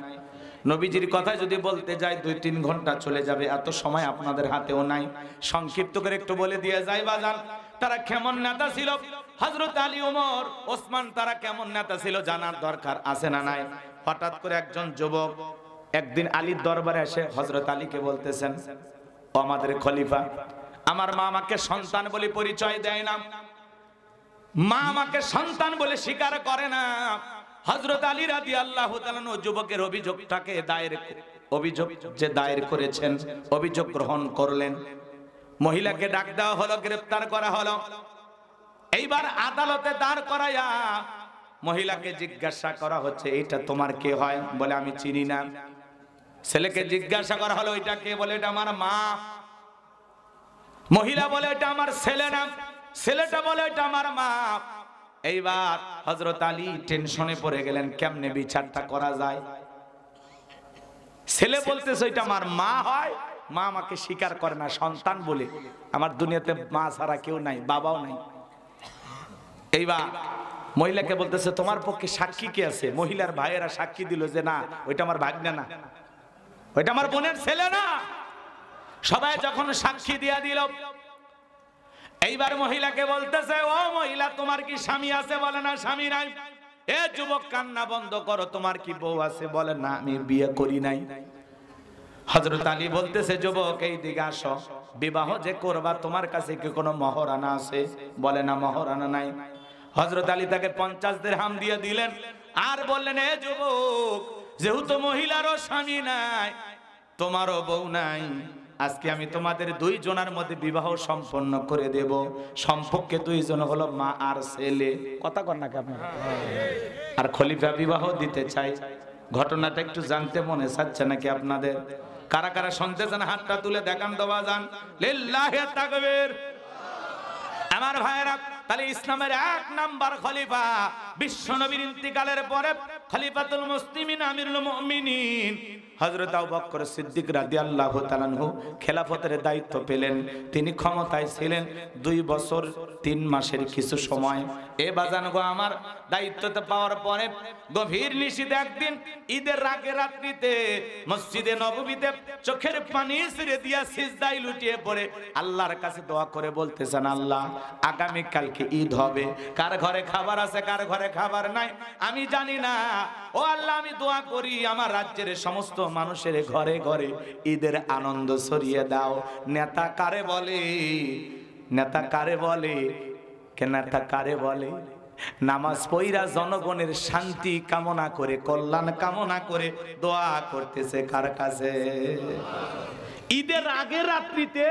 নবীজির কথা যদি বলতে যাই 2-3 ঘন্টা চলে যাবে, এত সময় আপনাদের হাতেও নাই। সংক্ষিপ্ত করে একটু বলে দিয়ে যাই বাজান, তারা কেমন নেতা ছিল। হযরত আলী, ওমর, ওসমান তারা কেমন নেতা ছিল জানার দরকার আছে না নাই? হঠাৎ করে একজন যুবক একদিন আলীর দরবারে এসে হযরত আলীকে বলতেছেন, ও আমাদের খলিফা, আমার মা আমাকে সন্তান বলে পরিচয় দেয় না, মা আমাকে সন্তান বলে স্বীকার করে না। হযরত আলী রাদিয়াল্লাহু তাআলা যুবকের অভিযোগটাকে দায়ের করেছেন, অভিযোগ গ্রহণ করলেন। মহিলাকে ডাক দেওয়া হলো, গ্রেফতার করা হলো। এইবার আদালতে দাঁড় করায়া মহিলাকে জিজ্ঞাসা করা হচ্ছে, এটা তোমার কে হয়? বলে আমি চিনি না। ছেলেকে জিজ্ঞাসা করা হলো, এটা কে? বলে এটা আমার মা। মহিলা বলে এটা আমার ছেলে না। ছেলেটা বলে এটা আমার মা। এইবার হযরত আলী টেনশনে পড়ে গেলেন, কেমনে বিচারটা করা যায়। ছেলে বলতেছে এটা আমার মা হয়, মা আমাকে স্বীকার করে না সন্তান বলে, আমার দুনিয়াতে মা ছাড়া কেউ নাই, বাবাও নাই। এইবার মহিলাকে বলতেছে, তোমার পক্ষে সাক্ষী কে আছে? মহিলার ভাইয়েরা সাক্ষী দিল যে না, ওইটা আমার ভাগ্নে না, ওইটা আমার বোনের ছেলে না। সবাই যখন সাক্ষী দিয়া দিল, এইবার মহিলাকে বলতেছে, ও মহিলা, তোমার কি স্বামী আছে? বলে না, স্বামী নাই। এ যুবক, কান্না বন্ধ করো, তোমার কি বউ আছে? বলে না, আমি বিয়ে করি নাই। হযরত আলী বলতেছে, যুবক এই দিকে আসো, বিবাহ যে করবা তোমার কাছে কি কোনো মহরানা আছে? বলে না, মহরানা নাই। হযরত আলী তাকে 50 দিরহাম দিয়ে দিলেন আর বললেন, এ যুবক, যেহেতু মহিলারও স্বামী নাই, তোমারও বউ নাই, আজকে আমি তোমাদের 2 জনের মধ্যে বিবাহ সম্পন্ন করে দেব। সম্পর্কে 2 জন হলো মা আর ছেলে। কথা কর না কি আপনারা? আর খলিফা বিবাহ দিতে চাই। ঘটনাটা একটু জানতে মনে চাচ্ছে নাকি আপনাদের? কারা কারা শুনতে চান হাতটা তুলে দেখান তো বাজান। লিল্লাহি তাকবীর। আমার ভাইরা, তাহলে ইসলামের 1 নাম্বার খলিফা বিশ্বনবীর ইন্তিকালের পরে খলিফাতুল মুসলিমিন আমিরুল মুমিনিন হযরত আবু বকর সিদ্দিক রাদিয়াল্লাহু তাআলা আনহু খেলাফতের দায়িত্ব পেলেন। তিনি ক্ষমতায় ছিলেন 2 বছর 3 মাসের কিছু সময়। এ বাজান গো, আমার দায়িত্বতে পাওয়ার পরে গভীর নিশীথে একদিন ঈদের রাগে রাত্রিতে মসজিদে নববীতে চোখের পানি ছেড়ে দিয়া সিজদায় লুটিয়ে পড়ে আল্লাহর কাছে দোয়া করে বলতেছেন, আল্লাহ, আগামী কালকে ঈদ হবে, কার ঘরে খাবার আছে, কার ঘরে খাবার নাই আমি জানি না। ও আল্লাহ, আমি দোয়া করি আমার রাজ্যের সমস্ত মানুষের ঘরে ঘরে ঈদের আনন্দ ছড়িয়ে দাও। নেতা কারে বলে? নেতা কারে বলে? নেতা কারে বলে? নামাজ পড়া জনগণের শান্তি কামনা করে, কল্যাণ কামনা করে দোয়া করতেছে কার কাছে? ঈদের আগের রাত্রিতে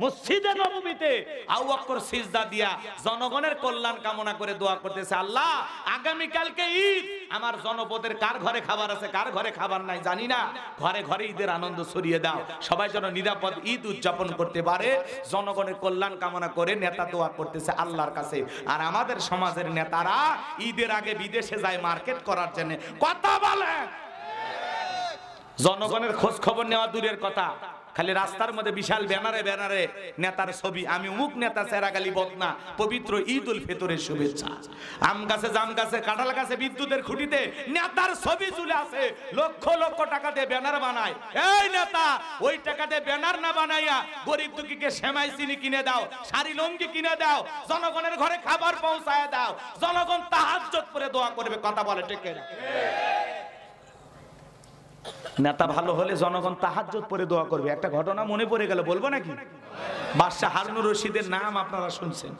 মসজিদে নববীতে আবু বকর সিজদা দিয়া জনগণের কল্যাণ কামনা করে দোয়া করতেছে, আল্লাহ, আগামী কালকে ঈদ, আমার জনপদের কার ঘরে খাবার আছে, কার ঘরে খাবার নাই জানি না, ঘরে ঘরে ঈদের আনন্দ ছড়িয়ে দাও, সবাই যেন নিরাপদ ঈদ উদযাপন করতে পারে। জনগণের কল্যাণ কামনা করে নেতা দোয়া করতেছে আল্লাহর কাছে। আর আমাদের সমাজের নেতারা ঈদের আগে বিদেশে যায় মার্কেট করার জন্য। কথা বলে, জনগণের খোঁজ খবর নেওয়া দূরের কথা, খালি রাস্তার মধ্যে বিশাল ব্যানারে ব্যানারে নেতার ছবি, আমি অমুক নেতা, চেরাগালি বদনা, পবিত্র ঈদ উল ফিতরের শুভেচ্ছা। আম গাছে, জাম গাছে, কাঁঠাল গাছে, বিদ্যুতের খুঁটিতে নেতার ছবি ঝুলে আছে। লক্ষ লক্ষ টাকা দিয়ে ব্যানার বানায়। এই নেতা, ওই টাকা দিয়ে ব্যানার না বানাইয়া গরিব দুঃখীকে সেমাই চিনি কিনে দাও, শাড়ি লঙ্গি কিনে দাও, জনগণের ঘরে খাবার পৌঁছায় দাও, জনগণ তাহাজ্জুদ করে দোয়া করবে। কথা বলে ঠিক না? নেতা ভালো হলে জনগণ তাহাজ্জুদ পড়ে দোয়া করবে। একটা ঘটনা মনে পড়ে গেল, বলবো নাকি? বাদশাহ হারুনুর রশিদের নাম আপনারা শুনছেন,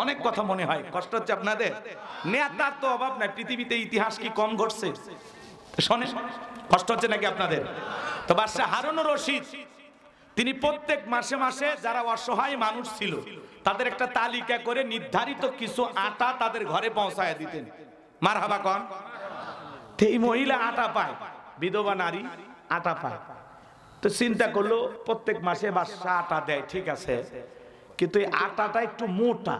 অনেক কথা মনে হয়, কষ্ট হচ্ছে আপনাদের। নেতার তো অভাব নাই, পৃথিবীতে ইতিহাস কি কম ঘটছে? শোনেন, কষ্ট হচ্ছে নাকি আপনাদের? তো বাদশাহ হারুনুর রশিদ তিনি প্রত্যেক মাসে মাসে যারা অসহায় মানুষ ছিল তাদের একটা তালিকা করে নির্ধারিত কিছু আটা তাদের ঘরে পৌঁছায় দিতেন। মারহাবা কোন? এই মহিলা আটা পায়, বিধবা নারী আটা পায়। তো চিন্তা করলো প্রত্যেক মাসে বাদশাহ আটা দেয়, ঠিক আছে, কিন্তু এই আটাটা একটু মোটা,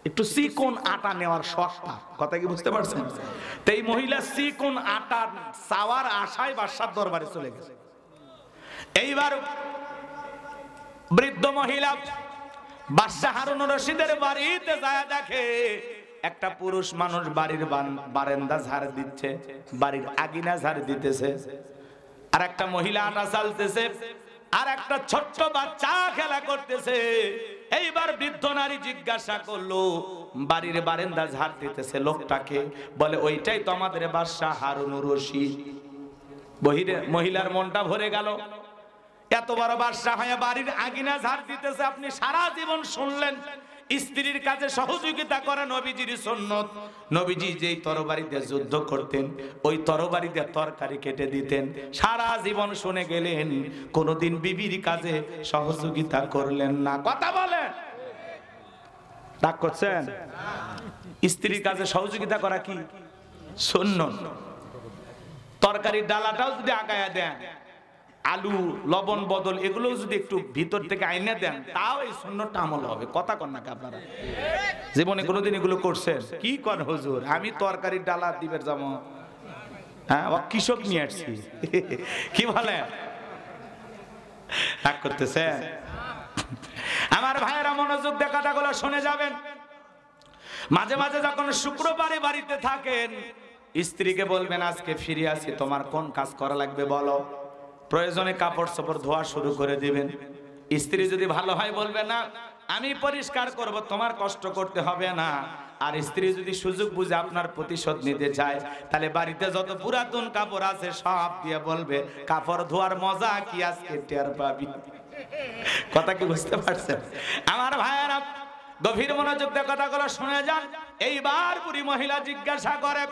একটু চিকন আটা নেওয়ার শখটা। কথা কি বুঝতে পারছেন? তো এই মহিলা চিকন আটা চাওয়ার আশায় বাদশার দরবারে চলে গেছে। এইবার বৃদ্ধ মহিলা বাদশা হারুন রশিদের বাড়িতে যায় দেখে একটা পুরুষ মানুষ বাড়ির বারান্দা ঝাড় দিচ্ছে, বাড়ির আঙিনা ঝাড় দিতেছে, আর একটা মহিলা আটা চালতেছে, আর একটা ছোট্ট বাচ্চা খেলা করতেছে। এইবার বৃদ্ধ নারী জিজ্ঞাসা করলো, বাড়ির বারান্দা ঝাড় দিতেছে লোকটাকে? বলে ওইটাই তো আমাদের বাদশা হারুন রশিদ। মহিলার মনটা ভরে গেল, এত বড় বাদশা হয়ে বাড়ির আঙিনা ঝাড় দিতেছে। আপনি সারা জীবন শুনলেন স্ত্রীর কাছে সহযোগিতা করে নবীজির সুন্নত। নবীজি যেই তরবারিতে যুদ্ধ করতেন ওই তরবারিতে তরকারি কেটে দিতেন। সারা জীবন শুনে গেলেন, কোনদিন বিবির কাজে সহযোগিতা করলেন না। কথা বলেন, রাগ করছেন? স্ত্রীর কাজে সহযোগিতা করা কি সুন্নত? তরকারির ডালাটাও যদি আগায়া দেন, আলু লবণ বদল এগুলো যদি একটু ভিতর থেকে আইনে দেন, তাও এই সুন্নতটা আমল হবে। কথা কন না আপনারা? জীবনে কোনোদিন এগুলো করছেন? কি কর হুজুর, আমি তরকারির ডালা দিবের যাবো? হ্যাঁ, কৃষক নিয়ে আসছি। কি বলে, রাগ করতেছেন? আমার ভাইয়েরা মনোযোগ দিয়ে কথাগুলো শুনে যাবেন। মাঝে মাঝে যখন শুক্রবারে বাড়িতে থাকেন, স্ত্রীকে বলবেন আজকে ফিরে আসি, তোমার কোন কাজ করা লাগবে বলো। প্রয়োজনে কাপড় চোপড় ধোয়া শুরু করে দিবেন। স্ত্রী যদি ভালো হয় বলবে না আমি পরিষ্কার করব, তোমার কষ্ট করতে হবে না। আর স্ত্রী যদি সুযোগ বুঝে আপনার প্রতিশোধ নিতে চায়, তাহলে বাড়িতে যত পুরাতন কাপড় আছে সব দিয়ে বলবে কাপড় ধোয়ার মজা কি আজকে টের পাবি। কথা কি বুঝতে পারছেন? আমার ভাইয়েরা গভীর মনোযোগ দিয়ে কথাগুলো শুনে যান। এইবার বুড়ি মহিলা জিজ্ঞাসা করে,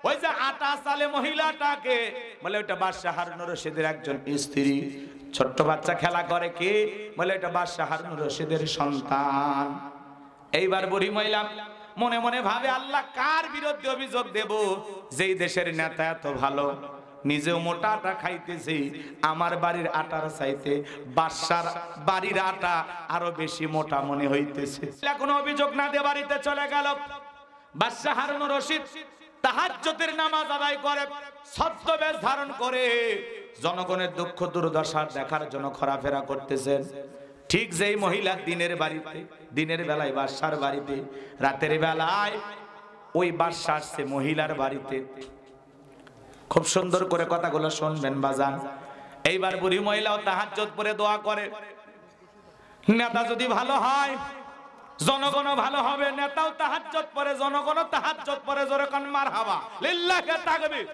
ওই যে আটা চালে মহিলাটাকে? বলে ওইটা বাদশা হারুন রশিদের একজন স্ত্রী। ছোট্ট বাচ্চা খেলা করে কে? বলে এটা বাদশা হারুন রশিদের সন্তান। এইবার বুড়ি মহিলা মনে মনে ভাবে, আল্লাহ কার বিরুদ্ধে অভিযোগ দেব? যেই দেশের নেতা এত ভালো, নিজেও মোটা আটা খাইতেছি, আমার বাড়ির আটার চাইতে বাদশার বাড়ির আটা আরো বেশি মোটা মনে হইতেছে। কোনো অভিযোগ না দিয়ে বাড়িতে চলে গেল। বাদশা হারুন রশিদ তাহাজ্জুদের নামাজ আদায় করে, ছদ্মবেশ ধারণ করে জনগণের দুঃখ দুর্দশা দেখার জন্য ঘোরাফেরা করতেছেন। ঠিক যেই মহিলা দিনের বাড়িতে, দিনের বেলায় বাদশার বাড়িতে, রাতের বেলায় ওই বাদশা আসছে মহিলার বাড়িতে। খুব সুন্দর করে কথাগুলো শুনবেন বাজান। এইবার বুড়ি মহিলাও তাহাজ্জুদ পড়ে দোয়া করে, নেতা যদি ভালো হয় জনগণও ভালো হবে। নেতাও তাহাজ্জুদ পড়ে, জনগণও তাহাজ্জুদ পড়ে। জোরে কোন মারহাবা, লিল্লাহি তাকবীর।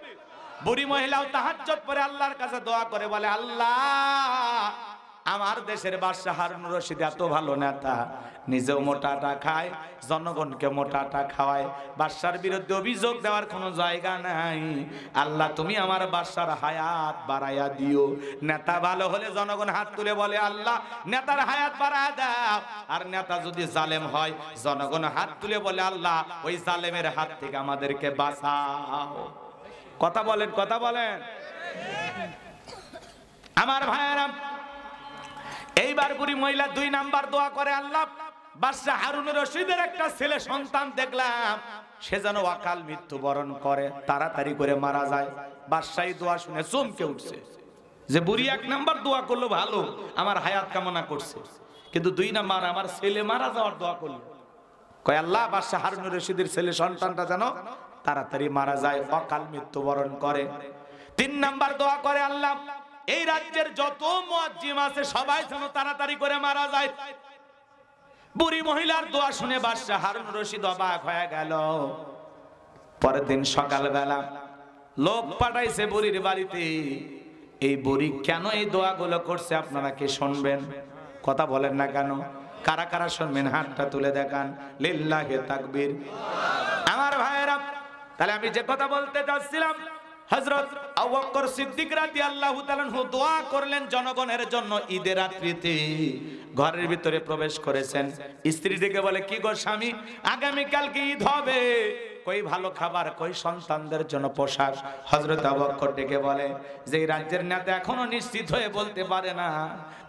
বুড়ি মহিলাও তাহাজ্জুদ পড়ে আল্লাহর কাছে দোয়া করে, বলে আল্লাহ আমার দেশের বাদশা হারুন রশিদ এত ভালো নেতা, নিজেও মোটা আটা খায়, জনগণকে মোটা আটা খাওয়ায়, বাদশার বিরুদ্ধে অভিযোগ দেওয়ার কোনো জায়গা নাই। আল্লাহ তুমি আমার বাদশার হায়াত বাড়াইয়া দিও। নেতা ভালো হলে জনগণ হাত তুলে বলে আল্লাহ নেতার হায়াত বাড়ায় দাও। আর নেতা যদি জালেম হয় জনগণ হাত তুলে বলে আল্লাহ ওই জালেমের হাত থেকে আমাদেরকে বাঁচাও। কথা বলেন, কথা বলেন আমার ভাইয়েরা। এইবার বুড়ি মহিলা 2 নাম্বার দোয়া করে, আল্লাহ বাদশা হারুন রশিদের একটা ছেলে সন্তান দেখলাম, সে যেন অকাল মৃত্যুবরণ করে, তাড়াতাড়ি করে মারা যায়। বাদশাই দোয়া শুনে চমকে উঠছে যে বুড়ি 1 নাম্বার দোয়া করলো ভালো, আমার হায়াত কামনা করছে, কিন্তু 2 নাম্বার আমার ছেলে মারা যাওয়ার দোয়া করলো। কয় আল্লাহ বাদশা হারুন রশিদের ছেলে সন্তানটা যেন তাড়াতাড়ি মারা যায়, অকাল মৃত্যুবরণ করে। 3 নাম্বার দোয়া করে, আল্লাহ এই রাজ্যের যত মুয়াজ্জিম আছে সবাই যেন তাড়াতাড়ি করে মারা যায়। বুড়ি মহিলার দোয়া শুনে বাদশা হারুন রশিদ অবাক হয়ে গেল। পরের দিন সকালবেলা লোক পাঠাইছে বুড়ির বাড়িতে। এই বুড়ি কেন এই দোয়াগুলো করছে আপনারা কি শুনবেন? কথা বলেন না কেন? কারা কারা শুনবেন হাতটা তুলে দেখান। লিল্লাহি তাকবীর। আমার ভাইয়েরা, তাহলে আমি যে কথা বলতে চাচ্ছিলাম, হযরত আবু বকর সিদ্দিক রাদিয়াল্লাহু তাআলা দোয়া করলেন জনগণের জন্য। ঈদের রাত্রিতে ঘরের ভিতরে প্রবেশ করেছেন, স্ত্রী ডেকে বলে কি গো স্বামী, আগামী কালকে ঈদ হবে, কই ভালো খাবার, কই সন্তানদের জন্য পোশাক। হযরত আবু বকর ডেকে বলে যে এই রাজ্যের নেতা এখনো নিশ্চিত হয়ে বলতে পারে না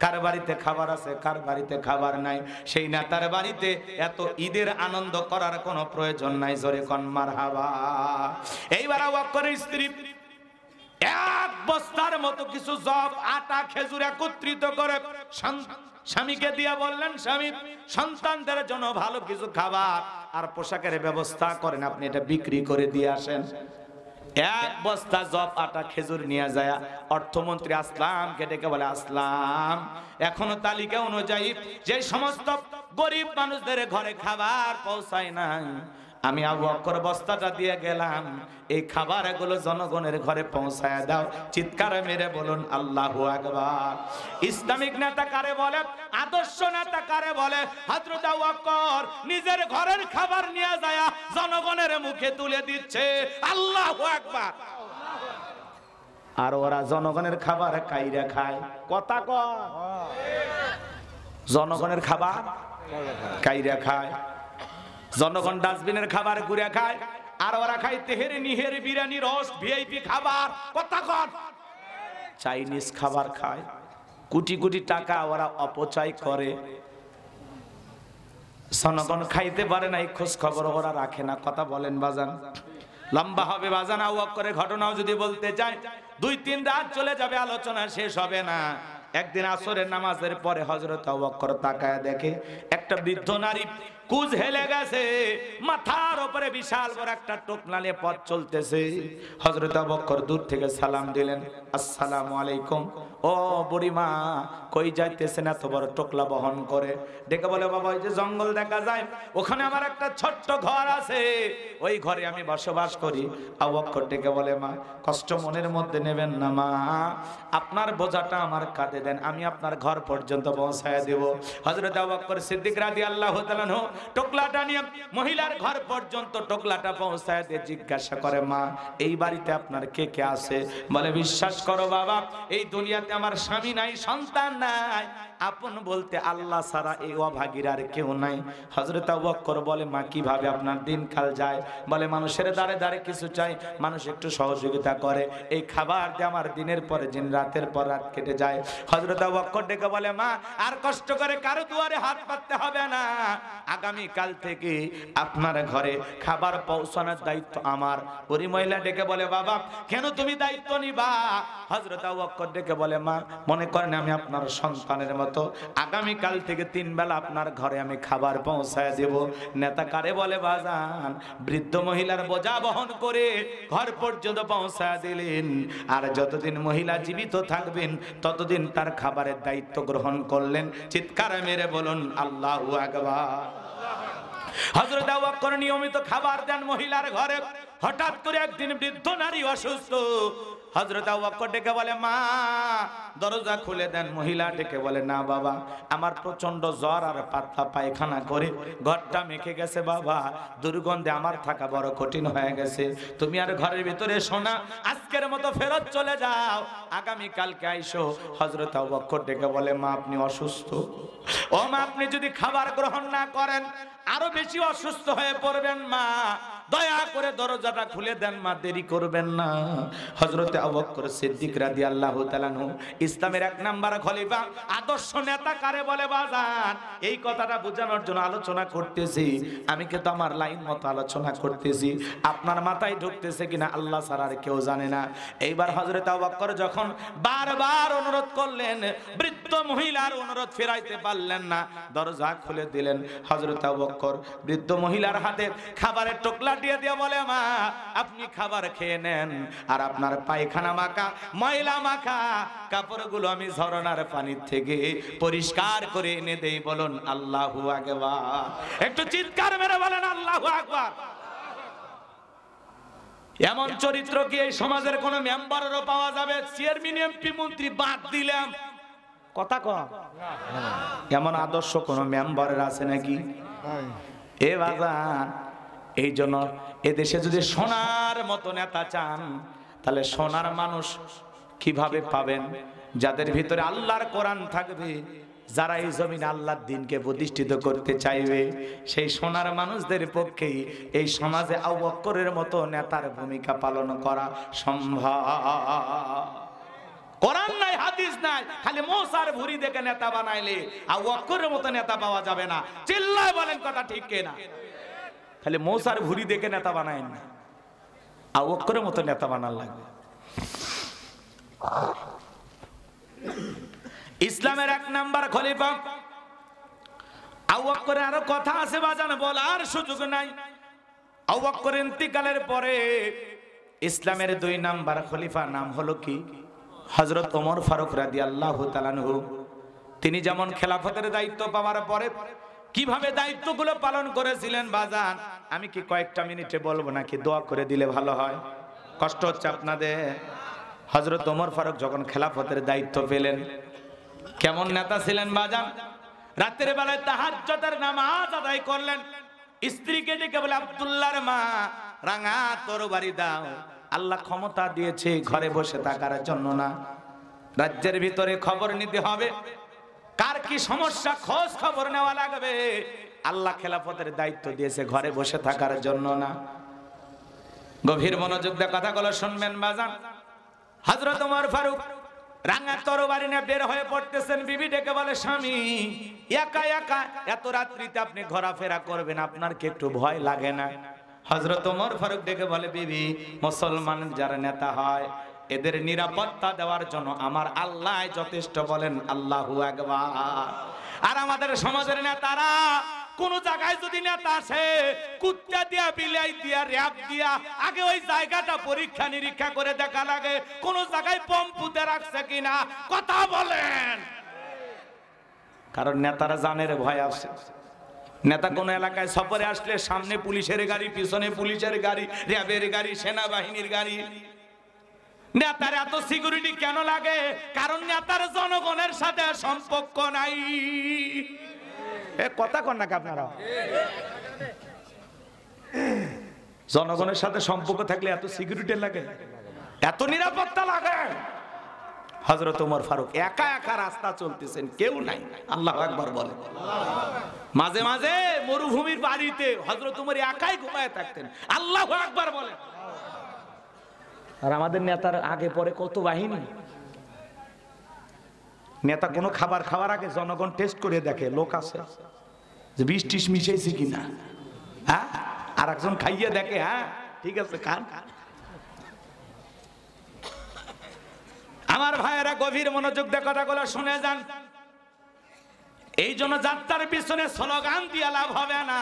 কার বাড়িতে খাবার আছে কার বাড়িতে খাবার নাই, সেই নেতার বাড়িতে এত ঈদের আনন্দ করার কোনো প্রয়োজন নাই। জোরে কোন মারহাবা। এইবার আবু বকরের স্ত্রী এক বস্তার মতো কিছু জব, আটা, খেজুর একত্রিত করে স্বামীকে দিয়া বললেন, স্বামী সন্তানদের জন্য ভালো কিছু খাবার আর পোশাকের ব্যবস্থা করেন, আপনি এটা বিক্রি করে দিয়ে আসেন। এক বস্তা জব, আটা, খেজুর নিয়ে যায় অর্থমন্ত্রী আসলামকে ডেকে বলে, আসলাম, এখনো তালিকা অনুযায়ী যে সমস্ত গরিব মানুষদের ঘরে খাবার পৌঁছায় নাই, আমি আবু বকর বস্তাটা দিয়ে গেলাম, এই খাবারগুলো জনগণের ঘরে পৌঁছায় দাও। চিৎকার মেরে বলুন আল্লাহু আকবার। ইসলামিক নেতা কারে বলে, আদর্শ নেতা কারে বলে? হযরত আবু বকর নিজের ঘরের খাবার নিয়ে যায় জনগণের মুখে তুলে দিচ্ছে, আল্লাহু আকবার। আর ওরা জনগণের খাবার কাইরা খায়। কথা কয়, জনগণের খাবার কাইরা খায়, জনগণ ডাস্টবিনের খাবার ঘুরে খায়, আর ওরা খায় তেহেরি নিহেরি বিরিয়ানি রোস্ট ভিআইপি খাবার। কথা কন, চাইনিজ খাবার খায়, কোটি কোটি টাকা ওরা অপচয় করে, জনগণ খাইতে পারে না, এই খোঁজ খবর ওরা রাখে না। কথা বলেন বাজান, লম্বা হবে বাজান। আবু বকরের ঘটনাও যদি বলতে চাই 2-3 রাত চলে যাবে, আলোচনা শেষ হবে না। একদিন আসরের নামাজের পরে হযরত আবু বকর তাকায় দেখে একটা বৃদ্ধ নারী কুজ হেলে গেছে, মাথার উপরে বিশাল বড় একটা টোকলা নিয়ে পথ চলতেছে। হযরত আবু বকর দূর থেকে সালাম দিলেন, আসসালামু আলাইকুম। ও বুড়িমা, কই যাইতেছেন এত বড় টোকলা বহন করে? ডেকে বলে, বাবা ওই যে জঙ্গল দেখা যায়, ওখানে আমার একটা ছোট্ট ঘর আছে, ওই ঘরে আমি বসবাস করি। আবু বকর ডেকে বলে, মা কষ্ট মনের মধ্যে নেবেন না মা, আপনার বোঝাটা আমার কাঁধে দেন, আমি আপনার ঘর পর্যন্ত পৌঁছায় দেব। হযরত আবু বকর সিদ্দিক রাদিয়াল্লাহু তাআলা আনহু টোকলাটা নিয়ে মহিলার ঘর পর্যন্ত টোকলাটা পৌঁছায় দিয়ে জিজ্ঞাসা করে, মা এই বাড়িতে আপনার কে কে আছে? বলে, বিশ্বাস করো বাবা, এই দুনিয়াতে আমার স্বামী নাই, সন্তান নাই, আপন বলতে আল্লাহ ছাড়া এই অভাগীর আর কেউ নাই। হযরত আবু বকর বলে, মা কিভাবে আপনার দিনকাল যায়? বলে, মানুষের দ্বারে দ্বারে কিছু চাই, মানুষ একটু সহযোগিতা করে, এই খাবার দিয়ে আমার দিনের পরে দিন, রাতের পর রাত কেটে যায়। হযরত আবু বকর ডেকে বলে, মা আর কষ্ট করে কারো দুয়ারে হাত পাততে হবে না, আগামী কাল থেকে আপনার ঘরে খাবার পৌঁছানোর দায়িত্ব আমার। ওই মহিলা ডেকে বলে, বাবা কেন তুমি দায়িত্ব নিবা? হযরত আবু বকর ডেকে বলে, মা মনে করেন আমি আপনার সন্তানের মতো, আগামী কাল থেকে 3 বেলা আপনার ঘরে আমি খাবার পৌঁছায় দেব। নেতা কারে বলে বাজান? বৃদ্ধ মহিলার বোঝা বহন করে ঘর পর্যন্ত পৌঁছায় দিলেন। আর যতদিন মহিলা জীবিত থাকবেন ততদিন তার খাবারের দায়িত্ব গ্রহণ করলেন। চিৎকার মেরে বলুন আল্লাহু আকবার। হযরত আবু বকর নিয়মিত খাবার দেন মহিলার ঘরে। হঠাৎ করে একদিন বৃদ্ধ নারী অসুস্থ। হযরত আবু বকর ডেকে বলে, মা দরজা খুলে দেন। মহিলা ডেকে বলে, না বাবা, আমার প্রচন্ড জ্বর আর পাতলা পায়খানা করে ঘরটা মেখে গেছে বাবা, দুর্গন্ধে আমার থাকা বড় কঠিন হয়ে গেছে, তুমি আর ঘরের ভিতরে শোনা, আজকের মতো ফেরত চলে যাও, আগামী কালকে আইসো। হযরত আবু বকর ডেকে বলে, মা আপনি অসুস্থ, ও মা আপনি যদি খাবার গ্রহণ না করেন আরো বেশি অসুস্থ হয়ে পড়বেন, মা দয়া করে দরজাটা খুলে দেন, মা দেরি করবেন না। হযরত আবু বকর সিদ্দিক রাদিয়াল্লাহু তাআলা আনহু ইসলামের 1 নাম্বার খলিফা, আদর্শ নেতা কারে বলে বাজান? এই কথাটা বোঝানোর জন্য আলোচনা করতেছি, আমি কিন্তু আমার লাইন মতো আলোচনা করতেছি, আপনার মাথায় ঢুকতেছে কিনা আল্লাহ ছাড়া আর কেউ জানে না। এইবার হযরত আবু বকর যখন বারবার অনুরোধ করলেন, বৃদ্ধ মহিলার অনুরোধ ফেরাইতে পারলেন না, দরজা খুলে দিলেন। হযরত আবু বকর বৃদ্ধ মহিলার হাতে খাবারের টোকলা দিয়ে দিয়ে বলে, মা আপনি খাবার খেয়ে নেন, আর আপনার পায়খানা মাখা ময়লা মাখা কাপড়গুলো আমি ঝরনার পানির থেকে পরিষ্কার করে এনে দেই। বলুন আল্লাহু আকবার। একটু চিৎকার মেরে বলেন আল্লাহু আকবার। এমন চরিত্র কি এই সমাজের কোন মেম্বারেরও পাওয়া যাবে? চেয়ারম্যান এমপি মন্ত্রী বাদ দিলাম, কথা কম, এমন আদর্শ কোন মেম্বারের আছে নাকি? এ বাজান, এই জন্য এদেশে যদি সোনার মতো নেতা চান, তাহলে সোনার মানুষ কিভাবে পাবেন? যাদের ভিতরে আল্লাহর কোরআন থাকবে, যারা এই জমিনে আল্লাহর দ্বীনকে প্রতিষ্ঠিত করতে চাইবে, সেই সোনার মানুষদের পক্ষেই এই সমাজে আবু বকরের মতো নেতার ভূমিকা পালন করা সম্ভব। কোরআন নাই, হাদিস নাই, খালি মোসার ভুরি দেখে নেতা বানাইলে আবু বকরের মতো নেতা পাওয়া যাবে না। চিল্লায় বলেন কথা ঠিক কিনা? খালি মোসার ভুরি দেখে নেতা বানায় না, আবু বকরের মতো নেতা বানার লাগবে। ইসলামের 1 নাম্বার খলিফা আবু বকরের আরো কথা আছে বাজান, বলার সুযোগ নাই। আবু বকরের ইন্তিকালের পরে ইসলামের 2 নাম্বার খলিফা নাম হলো কি? হযরত ওমর ফারুক রাদিয়াল্লাহু তাআলা আনহু। তিনি যেমন খেলাফতের দায়িত্ব পাওয়ার পরে কিভাবে দায়িত্বগুলো পালন করেছিলেন বাজান, আমি কি কয়েকটা মিনিটে বলবো নাকি দোয়া করে দিলে ভালো হয়? কষ্ট হচ্ছে আপনাদের? হযরত ওমর ফারুক যখন খেলাফতের দায়িত্ব পেলেন, কেমন নেতা ছিলেন বাজান? রাতের বেলায় তাহাজ্জুদের নামাজ আদায় করলেন, স্ত্রীকে ডেকে বলে, আব্দুল্লাহর মা, রাঙা তরবারি দাও। আল্লাহ ক্ষমতা দিয়েছে ঘরে বসে থাকার জন্য না, রাজ্যের ভিতরে খবর নিতে হবে, কার কি সমস্যা খোঁজ খবর নেওয়া লাগবে। আল্লাহ খেলাফতের দায়িত্ব দিয়েছে ঘরে বসে থাকার জন্য না। গভীর মনোযোগ দিয়ে কথাগুলো শুনবেন বাজান। হযরত ওমর ফারুক রাঙা তরবারি নিয়ে বের হয়ে পড়তেছেন, বিবি ডেকে বলে, স্বামী একা একা এত রাত্রিতে আপনি ঘোরাফেরা করবেন, আপনার কি একটু ভয় লাগে না? হযরত ওমর ফারুক ডেকে বলে, বিবি, মুসলমান যারা নেতা হয় এদের নিরাপত্তা দেওয়ার জন্য আমার আল্লাহ যথেষ্ট, বলেন আল্লাহু আকবার। আর আমাদের সমাজের নেতারা কোন জায়গায় যদি নেতা আসে, কুত্তা দিয়া, বিলাই দিয়া, র‍্যাব দিয়া আগে ওই জায়গাটা পরীক্ষা নিরীক্ষা করে দেখা লাগে কোন জায়গায় বম পুঁতে রাখছে কিনা। কথা বলেন। কারণ নেতারা জানের ভয় আছে। নেতা কোন এলাকায় সফরে আসলে সামনে পুলিশের গাড়ি, পিছনে পুলিশের গাড়ি, র‍্যাবের গাড়ি, সেনাবাহিনীর গাড়ি। নেতার এত সিকিউরিটি কেন লাগে? কারণ নেতার জনগণের সাথে সম্পর্ক নাই। কথা কন না আপনারা? জনগণের সাথে সম্পর্ক থাকলে এত সিকিউরিটি লাগে, এত নিরাপত্তা লাগে। হযরত ওমর ফারুক একা একা রাস্তা চলতেছেন, কেউ নাই। আল্লাহু আকবার বলে। মাঝে মাঝে মরুভূমির বাড়িতে হযরত ওমর একাই ঘুমায় থাকতেন। আল্লাহু আকবার বলে। আর আমাদের নেতার আগে পরে কত বাহিনী। নেতা কোনো খাবার খাওয়ার আগে জনগণ টেস্ট করে দেখে লোক আছে যে বিষ টিস মিশাইছে কিনা, হ্যাঁ, আর একজন খাইয়ে দেখে, হ্যাঁ ঠিক আছে খান। আমার ভাইয়েরা গভীর মনোযোগ দিয়ে কথাগুলো শুনে যান। এই জন্য যাত্রার পিছনে স্লোগান দিয়ে লাভ হবে না।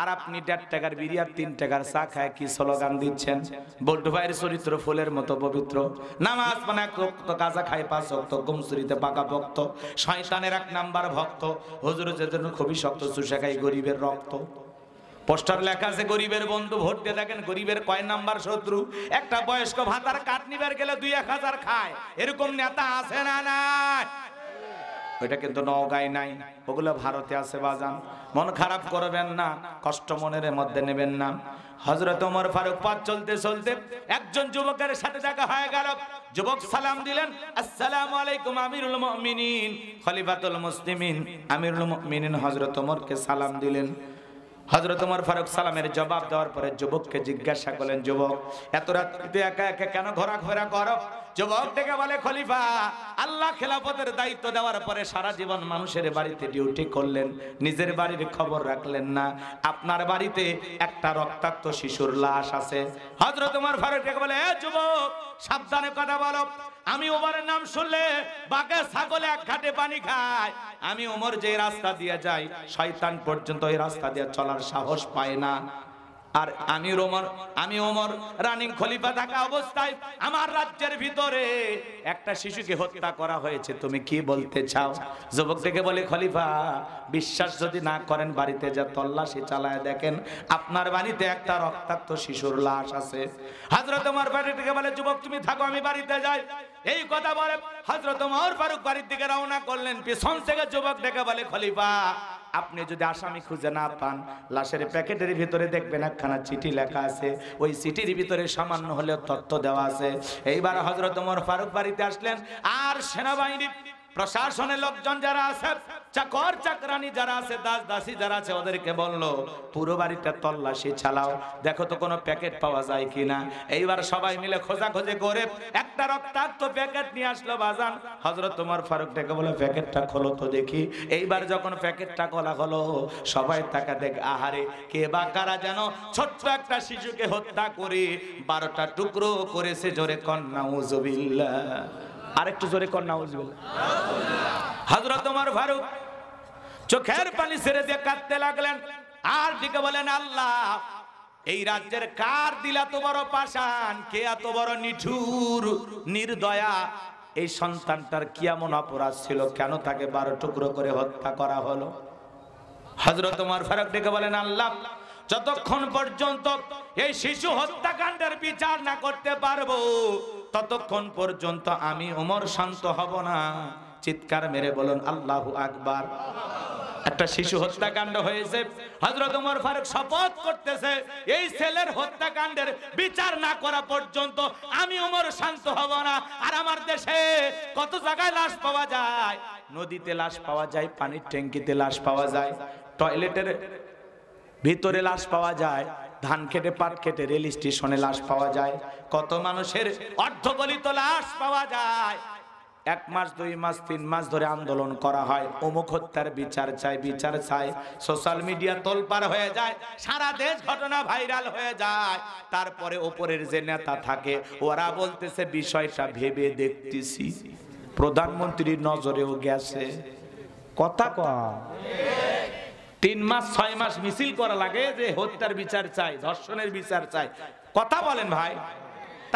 আর আপনি 1.5 টাকার বিড়ি আর 3 টাকার চা খায় কি স্লোগান দিচ্ছেন? বল্টু ভাইয়ের চরিত্র ফুলের মতো পবিত্র, নামাজ মানে 1 ওয়াক্ত, কাজা খায় 5 ওয়াক্ত, গুমসুরিতে পাকা ভক্ত, শয়তানের 1 নাম্বার ভক্ত, হুজুরের জন্য খুবই শক্ত, চুষে খায় গরিবের রক্ত। পোস্টার লেখা আছে গরিবের বন্ধু, ভোট দিয়ে দেখেন গরিবের কয় নাম্বার শত্রু। একটা বয়স্ক ভাতার কাট নিবার গেলে 2-1000 খায়, এরকম নেতা আছে না নাই? ওইটা কিন্তু নওগাঁয় নাই, ওগুলো ভারতে আছে বাজান। মন খারাপ করবেন না, কষ্ট মনের মধ্যে নেবেন না। হযরত ওমর ফারুক পথ চলতে চলতে একজন যুবকের সাথে দেখা হয়ে গেল। যুবক সালাম দিলেন, আসসালামু আলাইকুম আমিরুল মুমিনিন, খলিফাতুল মুসলিমিন। আমিরুল মুমিনিন হযরত ওমরকে সালাম দিলেন। হযরত ওমর ফারুক সালামের জবাব দেওয়ার পরে যুবককে জিজ্ঞাসা করলেন, যুবক এত রাত্রিতে একা একা কেন ঘোরাফেরা করো? যুবক ডেকে বলে, খলিফা, আল্লাহ খেলাফতের দায়িত্ব দেওয়ার পরে সারা জীবন মানুষের বাড়িতে ডিউটি করলেন, নিজের বাড়ির খবর রাখলেন না। আপনার বাড়িতে একটা রক্তাক্ত শিশুর লাশ আছে। হযরত ওমর ফারুক ডেকে বলে, যুবক সাবধানে কথা বলো। আমি ওমরের নাম শুনলে বাঘে ছাগলে 1 ঘাটে পানি খায়। আমি ওমর যে রাস্তা দিয়ে যাই, শয়তান পর্যন্ত এই রাস্তা দিয়ে চলার সাহস পায় না। আর আমি ওমর রানিং খলিফা থাকা অবস্থায় আমার রাজ্যের ভিতরে একটা শিশুকে হত্যা করা হয়েছে, তুমি কি বলতে চাও? যুবক থেকে বলে, খলিফা বিশ্বাস যদি না করেন বাড়িতে যা তল্লাশি চালায় দেখেন, আপনার বাড়িতে একটা রক্তাক্ত শিশুর লাশ আছে। হযরত ওমর বাড়ি থেকে বলে, যুবক তুমি থাকো, আমি বাড়িতে যাই। এই কথা বলে হযরত ওমর ফারুক বাড়ির দিকে রওনা করলেন। পিছন থেকে যুবক ডেকে বলে, খলিফা আপনি যদি আসামি খুঁজে না পান, লাশের প্যাকেটের ভিতরে দেখবেন একখানা চিঠি লেখা আছে, ওই চিঠির ভিতরে সামান্য হলেও তথ্য দেওয়া আছে। এইবার হযরত ওমর ফারুক বাড়িতে আসলেন, আর সেনাবাহিনী প্রশাসনের লোকজন যারা আছে চাকর চাকরানি যারা আছে, দাস দাসী যারা আছে, ওদেরকে বললো পুরো বাড়িটা তল্লাশি চালাও, দেখো তো কোনো প্যাকেট পাওয়া যায় কিনা। এইবার সবাই মিলে খোঁজাখুঁজি করে একটা রক্তাক্ত প্যাকেট নিয়ে আসলো বাজান। হযরত ওমর ফারুক ডেকে বলে প্যাকেটটা খোলো তো দেখি। এইবার যখন প্যাকেটটা খোলা হলো, সবাই তাকা দেখ, আহারে কে বা কারা যেন ছোট্ট একটা শিশুকে হত্যা করে 12টা টুকরো করেছে। জোরে কর নাউজুবিল্লাহ, আরেকটু জোরে কর নাউজুবিল্লাহ। হযরত ওমর ফারুক চোখের পানি ছেড়ে দিয়ে কাঁদতে লাগলেন, আর দিকে বলেন, আল্লাহ এই রাজ্যের কার দিল এত বড় পাষাণ, কে এত বড় নিঠুর নির্দয়া, এই সন্তানটার কি এমন অপরাধ ছিল, কেন তাকে 12 টুকরো করে হত্যা করা হলো। হযরত ওমর ফারুক ডেকে বলেন, আল্লাহ যতক্ষণ পর্যন্ত এই শিশু হত্যাকাণ্ডের বিচার না করতে পারবো, ততক্ষণ পর্যন্ত আমি ওমর শান্ত হব না। চিৎকার মেরে বলুন আল্লাহু আকবার। একটা শিশু হত্যাকাণ্ড হয়েছে, হযরত ওমর ফারুক শপথ করতেছে এই ছেলের হত্যাকাণ্ডের বিচার না করা পর্যন্ত আমি ওমর শান্ত হব না। আর আমার দেশে কত জায়গায় লাশ পাওয়া যায়, নদীতে লাশ পাওয়া যায়, পানির ট্যাঙ্কিতে লাশ পাওয়া যায়, টয়লেটের ভিতরে লাশ পাওয়া যায়, ধান খেটে পাট খেটে রেল স্টেশনে লাশ পাওয়া যায়, কত মানুষের অর্ধগলিত লাশ পাওয়া যায়। 1 মাস 2 মাস 3 মাস ধরে আন্দোলন করা হয়, অমুক হত্যার বিচার চাই, বিচার চাই। সোশ্যাল মিডিয়া তোলপাড় হয়ে যায়, সারা দেশ ঘটনা ভাইরাল হয়ে যায়। তারপরে ওপরের যে নেতা থাকে ওরা বলতেছে বিষয়টা ভেবে দেখতেছি, প্রধানমন্ত্রীর নজরেও গেছে। কথা কয় 3 মাস 6 মাস মিছিল করা লাগে যে হত্যার বিচার চাই, ধর্ষণের বিচার চাই। কথা বলেন ভাই।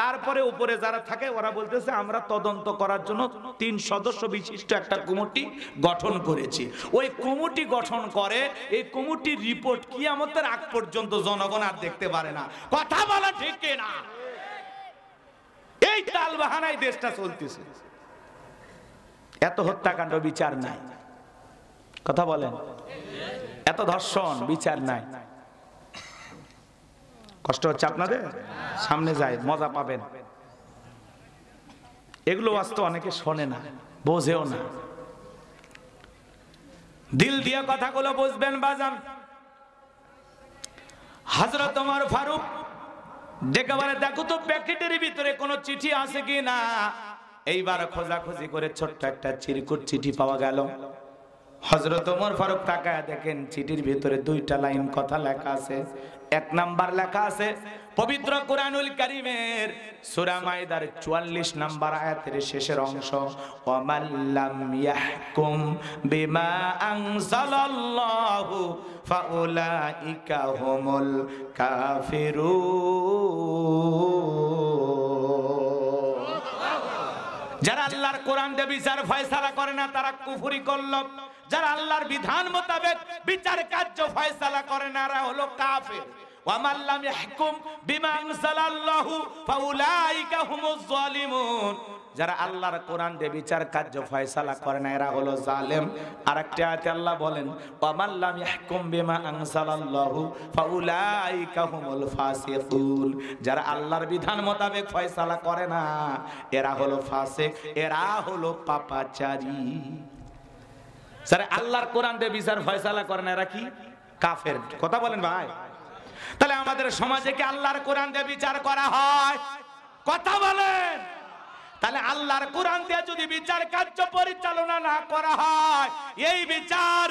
তারপরে উপরে যারা থাকে ওরা বলতেছে আমরা তদন্ত করার জন্য 3 সদস্য বিশিষ্ট একটা কমিটি গঠন করেছি। ওই কমিটি গঠন করে, এই কমিটির রিপোর্ট কিয়ামতের আগ পর্যন্ত জনগণ আর দেখতে পারে না। কথা বলা ঠিক না? এই তাল বাহানায় দেশটা চলতেছে। এত হত্যাকাণ্ড বিচার নাই, কথা বলেন, এত ধর্ষণ বিচার নাই। কষ্ট হচ্ছে আপনাদের? সামনে যায় মজা পাবেন। এগুলো আস্তে অনেকে শোনে না, বোঝেও না। দিল দিয়ে কথাগুলো বুঝবেন বাজান। হযরত ওমর ফারুক ডেকে বলে, দেখো তো প্যাকেটের ভিতরে কোনো চিঠি আছে কি না। এইবার খোঁজাখুঁজি করে ছোট্ট একটা চিরকুট চিঠি পাওয়া গেল। হযরত ওমর ফারুক তাকায় দেখেন চিঠির ভিতরে 2টা লাইন কথা লেখা আছে। 1 নাম্বার লেখা আছে পবিত্র কুরআনুল কারীমের সূরা মাইদার 44 নাম্বার আয়াতের শেষের অংশ, ওয়ামান লাম ইয়াহকুম বিমা আনজালাল্লাহু ফাউলাইকা হুমুল কাফিরুন। যারা আল্লাহর কোরআন দিয়ে বিচার ফয়সালা করে না তারা কুফরি করল, যারা আল্লাহর বিধান মোতাবেক বিচার কার্য ফয়সালা করে না এরা হলো কাফের। ওয়ামান লাম ইয়াহকুম বিমা আনজালাল্লাহু ফাউলাইকা হুমুজ জালিমুন। যারা আল্লাহর কোরআন দিয়ে বিচার কার্য ফয়সালা করে না এরা হলো জালেম। আরেকটা আয়াতে আল্লাহ বলেন, ওয়ামান লাম ইয়াহকুম বিমা আনজালাল্লাহু ফাউলাইকা হুমুল ফাসিকুন। যারা আল্লাহর বিধান মোতাবেক ফয়সালা করে না এরা হলো ফাসিক, এরা হলো পাপাচারী। যারা আল্লাহর কোরআন দিয়ে বিচার ফয়সালা করে না এরা কি? কাফের। কথা বলেন ভাই। তাহলে আমাদের সমাজে কি আল্লাহর কোরআন দিয়ে বিচার করা হয়? কথা বলেন। তাহলে আল্লাহর কোরআন দিয়ে যদি বিচার কার্য পরিচালনা না করা হয়, এই বিচার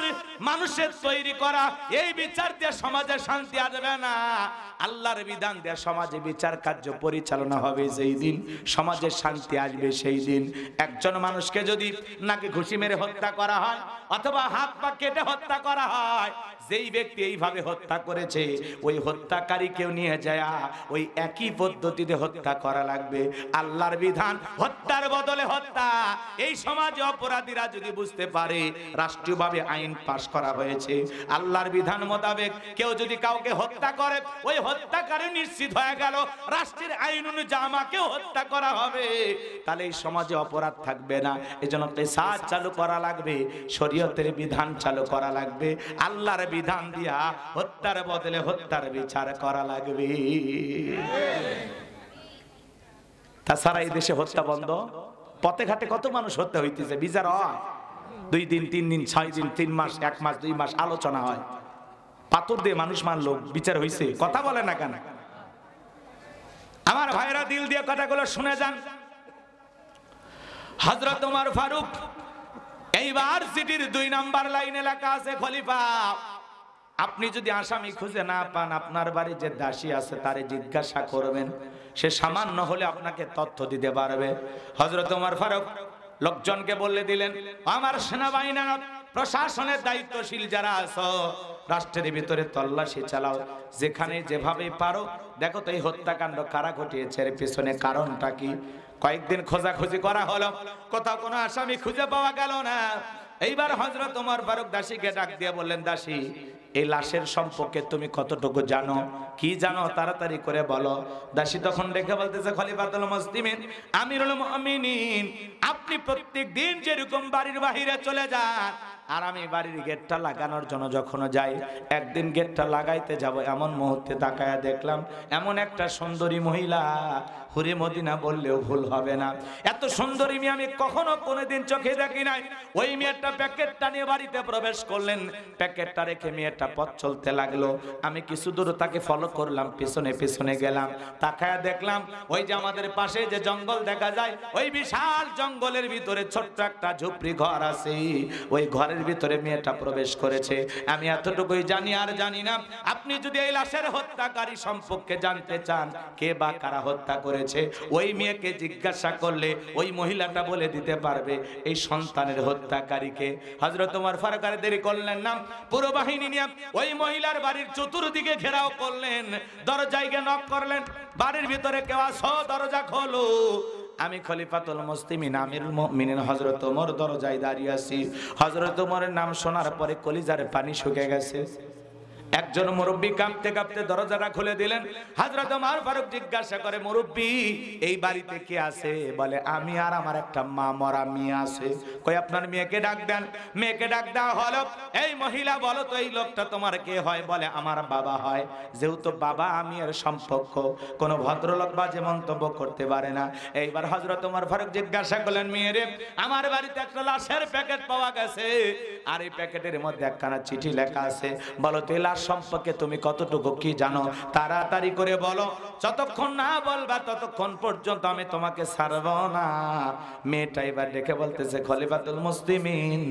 মানুষের তৈরি করা, এই বিচার দিয়ে সমাজে শান্তি আসবে না। আল্লাহর বিধান দিয়ে সমাজে বিচার কার্য পরিচালনা হবে যেই দিন, সমাজে শান্তি আসবে সেই দিন। একজন মানুষকে যদি নাকি ঘুষি মেরে হত্যা করা হয় অথবা হাত পা কেটে হত্যা করা হয়, যেই ব্যক্তি এইভাবে হত্যা করেছে ওই হত্যাকারীকেও নিয়ে যায় ওই একই পদ্ধতিতে হত্যা করা লাগবে। আল্লাহর বিধান হত্যার বদলে হত্যা, এই সমাজে অপরাধীরা যদি বুঝতে পারে রাষ্ট্রীয়ভাবে আইন পাশ করা হয়েছে, আল্লাহর বিধান মোতাবেক কেউ যদি কাউকে হত্যা করে ওই হত্যাকারী নিশ্চিত হয়ে গেল রাষ্ট্রের আইন অনুযায়ী আমাকেও হত্যা করা হবে, তাহলে এই সমাজে অপরাধ থাকবে না। এজন্য কিসাস চালু করা লাগবে, শরীয়তের বিধান চালু করা লাগবে, আল্লাহর বিধান দিয়া হত্যার বদলে হত্যার বিচার করা লাগবে। তাছাড়া এই দেশে হত্যা বন্ধ? পথে ঘাটে কত মানুষ হত্যা হইতেছে, বিচার হয়? 2 দিন 3 দিন 6 দিন 3 মাস 1 মাস 2 মাস আলোচনা হয়, পাথর দিয়ে মানুষ মারলো, বিচার হয়েছে, কথা বলে না কেন? আমার ভাইরা দিল দিয়ে কথাগুলো শুনে যান। হযরত ওমর ফারুক এইবার সিটির 2 নাম্বার লাইনে লেখা আছে, খলিফা আপনি যদি আসামি খুঁজে না পান, আপনার বাড়ি যে দাসী আছে তারে জিজ্ঞাসা করবেন, সে সামান্য হলে আপনাকে তথ্য দিতে পারবে। হযরত ওমর ফারুক লোকজনকে বলে দিলেন, আমার সেনাবাহিনী প্রশাসনের দায়িত্বশীল যারা আছো, রাষ্ট্রের ভিতরে তল্লাশি চালাও, যেখানে যেভাবে পারো দেখো তো এই হত্যাকাণ্ড কারা ঘটিয়েছে, এর পিছনে কারণটা কি। কয়েকদিন খোঁজাখুঁজি করা হলো, কোথাও কোনো আসামি খুঁজে পাওয়া গেল না। এইবার হযরত ওমর ফারুক দাসীকে ডাক দিয়ে বললেন, দাসী এই লাশের সম্পর্কে তুমি কতটুকু জানো, কি জানো তাড়াতাড়ি করে বলো। দাসী তখন দেখে বলতেছে, খলিফাতুল মুসলিমিন আমিরুল মুমিনিন, আপনি প্রত্যেক দিন যেরকম বাড়ির বাহিরে চলে যান, আর আমি বাড়ির গেটটা লাগানোর জন্য যখন যাই, একদিন গেটটা লাগাইতে যাব, এমন মুহূর্তে তাকায়া দেখলাম এমন একটা সুন্দরী মহিলা, হুরে মদিনা বললেও ভুল হবে না, এত সুন্দরী মেয়ে আমি কখনো কোনোদিন চোখে দেখি নাই। ওই মেয়েটা প্যাকেটটা নিয়ে বাড়িতে প্রবেশ করলেন, প্যাকেটটা রেখে মেয়েটা পথ চলতে লাগলো। আমি কিছু দূর তাকে ফলো করলাম, পিছনে পিছনে গেলাম, তাকায়া দেখলাম ওই যে আমাদের পাশে যে জঙ্গল দেখা যায়, ওই বিশাল জঙ্গলের ভিতরে ছোট্ট একটা ঝুপড়ি ঘর আছে, ওই ঘরের ভিতরে মেয়েটা প্রবেশ করেছে। আমি এতটুকুই জানি, আর জানি না। আপনি যদি এই লাশের হত্যাকারী সম্পর্কে জানতে চান, কে বা কারা হত্যা করেছে, ওই মেয়েকে জিজ্ঞাসা করলে ওই মহিলাটা বলে দিতে পারবে এই সন্তানের হত্যাকারীকে। হযরত ওমর ফারুক আর দেরি করলেন না, পুরো বাহিনী নিয়ে ওই মহিলার বাড়ির চতুর্দিকে ঘেরাও করলেন, দরজায় গিয়ে নক করলেন, বাড়ির ভিতরে কেউ আছো, দরজা খোলো। আমি খলিফাতুল মুসলিমিন আমিরুল মুমিনিন হযরত ওমর দরজায় দাঁড়িয়ে আছি। হযরত ওমরের নাম শোনার পরে কলিজার পানি শুকিয়ে গেছে। একজন মুরব্বী কাঁপতে কাঁপতে দরজাটা খুলে দিলেন। হযরত ওমর ফারুক জিজ্ঞাসা করে, মুরব্বী এই বাড়িতে কে আছে? বলে, আমি আর আমার একটা মা মরা মেয়ে আছে। কই আপনার মেয়েকে ডাক দেন। মেয়েকে ডাক দেওয়া হলো। এই মহিলা বলো তো এই লোকটা তোমার কে হয়? বলে, আমার বাবা হয়। যেহেতু বাবা আমি এর সম্পর্ক, কোনো ভদ্রলোক বাজে মন্তব্য করতে পারে না। এইবার হযরত ওমর ফারুক জিজ্ঞাসা করলেন, মেয়েরে আমার বাড়িতে একটা লাশের প্যাকেট পাওয়া গেছে, আর এই প্যাকেটের মধ্যে একখানা চিঠি লেখা আছে, বলো তো এই লাশ সম্পর্কে তুমি কতটুকু কি জানো? তাড়াতাড়ি করে বলো, যতক্ষণ না বলবা ততক্ষণ পর্যন্ত আমি তোমাকে ছাড়ব না। মেয়েটা এবার দেখে বলতেছে, খলিফাতুল মুসলিমিন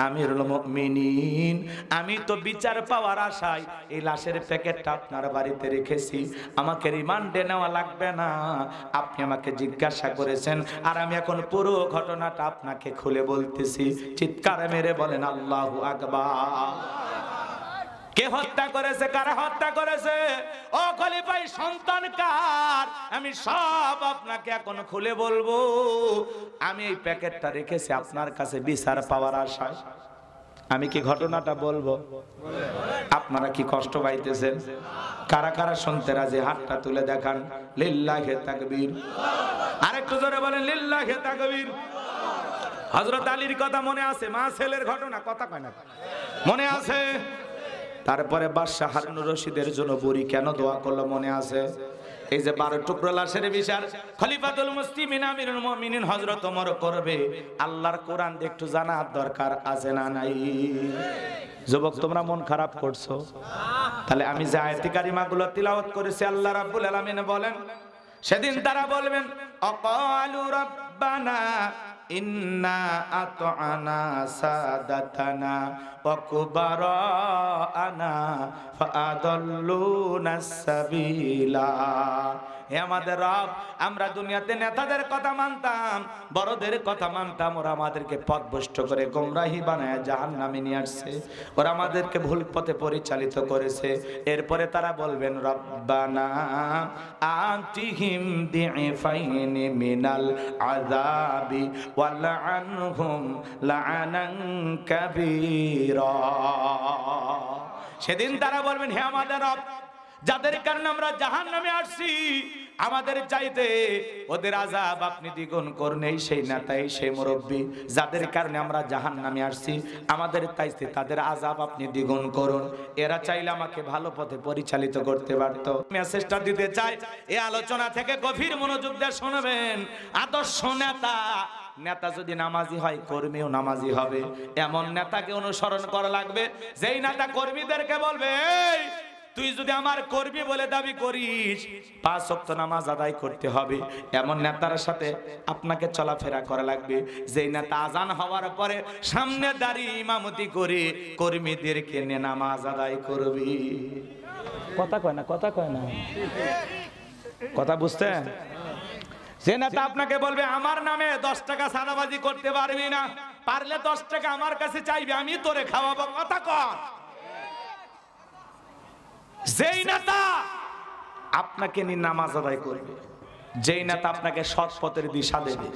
আমিরুল মুমিনিন, আমি তো বিচার পাওয়ার আশায় এই লাশের প্যাকেটটা আপনার বাড়িতে রেখেছি, আমাকে রিমান্ডে নেওয়া লাগবে না, আপনি আমাকে জিজ্ঞাসা করেছেন, আর আমি এখন পুরো ঘটনাটা আপনাকে খুলে বলতেছি। চিৎকার মেরে বলেন আল্লাহু আকবার। কে হত্যা করেছে, কারা হত্যা করেছে, ও খলিফা সন্তান কার, আমি সব আপনাকে এখন খুলে বলবো। আমি এই প্যাকেটটা রেখেছি আপনার কাছে বিচার পাওয়ার আশায়। আমি কি ঘটনাটা বলবো? আপনারা কি কষ্ট পাইতেছেন? কারা কারা শুনতে রাজি হাতটা তুলে দেখান। লিল্লাহি তাকবীর। আরেকটু জোরে বলেন লিল্লাহি তাকবীর। হযরত আলীর কথা মনে আছে? মা ছেলের ঘটনা, কথা কয় না, মনে আছে? তারপরে বাদশা হারুনুর রশিদের জন্য বুড়ি কেন দোয়া করলো মনে আছে? এই যে 12 টুকরো লাশের বিচার খলিফাতুল মুসলিমিন আমিরুল মুমিনিন হযরত ওমর করবে, আল্লাহর কোরআন দিয়ে একটু জানার দরকার আছে না নাই? যুবক তোমরা মন খারাপ করছো? তাহলে আমি যে আয়াত কারিমাগুলো তিলাওয়াত করেছি, আল্লাহ রাব্বুল আলামিন বলেন, সেদিন তারা বলবেন, আকালু রাব্বানা ইন্না আতআনা সাদাতানা ওয়া কুবারানা ফাআদাল্লুনাস সাবিলা। হে আমাদের রব, আমরা দুনিয়াতে নেতাদের কথা মানতাম, বড়দের কথা মানতাম, ওরা আমাদেরকে পথভ্রষ্ট করে গোমরাহি বানায় জাহান্নামে নিয়ে আসছে, ওরা আমাদেরকে ভুল পথে পরিচালিত করেছে। এরপরে তারা বলবেন, রব্বানা আতিহিম দিফাইনি মিনাল আযাবি ওয়ালআনহুম লাআনান কাবীরা। সেদিন তারা বলবেন, হে আমাদের রব, যাদের কারণে আমরা জাহান্নামে আসছি, আমাদের চাইতে ওদের আযাব আপনি দ্বিগুণ করুন। এই সেই নেতা, এই সেই মুরব্বী, যাদের কারণে আমরা জাহান্নামে আসছি, আমাদের চাইতে তাদের আযাব আপনি দ্বিগুণ করুন। এরা চাইলে আমাকে ভালো পথে পরিচালিত করতে পারতো। মেসেজটা দিতে চাই, এই আলোচনা থেকে গভীর মনোযোগ দিয়ে শুনবেন। আদর্শ নেতা নেতা যদি নামাজি হয় কর্মীও নামাজি হবে। এমন নেতাকে অনুসরণ করা লাগবে যেই নেতা কর্মীদেরকে বলবে, এই তুই যদি আমার কর্মী বলে দাবি করিস 5 ওয়াক্ত নামাজ আদায় করতে হবে। এমন নেতার সাথে আপনাকে চলাফেরা করা লাগবে যেই নেতা আজান হওয়ার পরে সামনে দাঁড়িয়ে ইমামতি করে কর্মীদেরকে নিয়ে নামাজ আদায় করবি। কথা কয় না, কথা কয় না, কথা বুঝছেন? যে নেতা আপনাকে বলবে আমার নামে 10 টাকা সাদাবাজি করতে পারবি না, পারলে 10 টাকা আমার কাছে চাইবে, আমি তোরে খাওয়াবো। কথা কর। যেই নেতা আপনাকে নিয়ে নামাজ আদায় করবে, যেই নেতা আপনাকে সৎ পথের দিশা দেবে,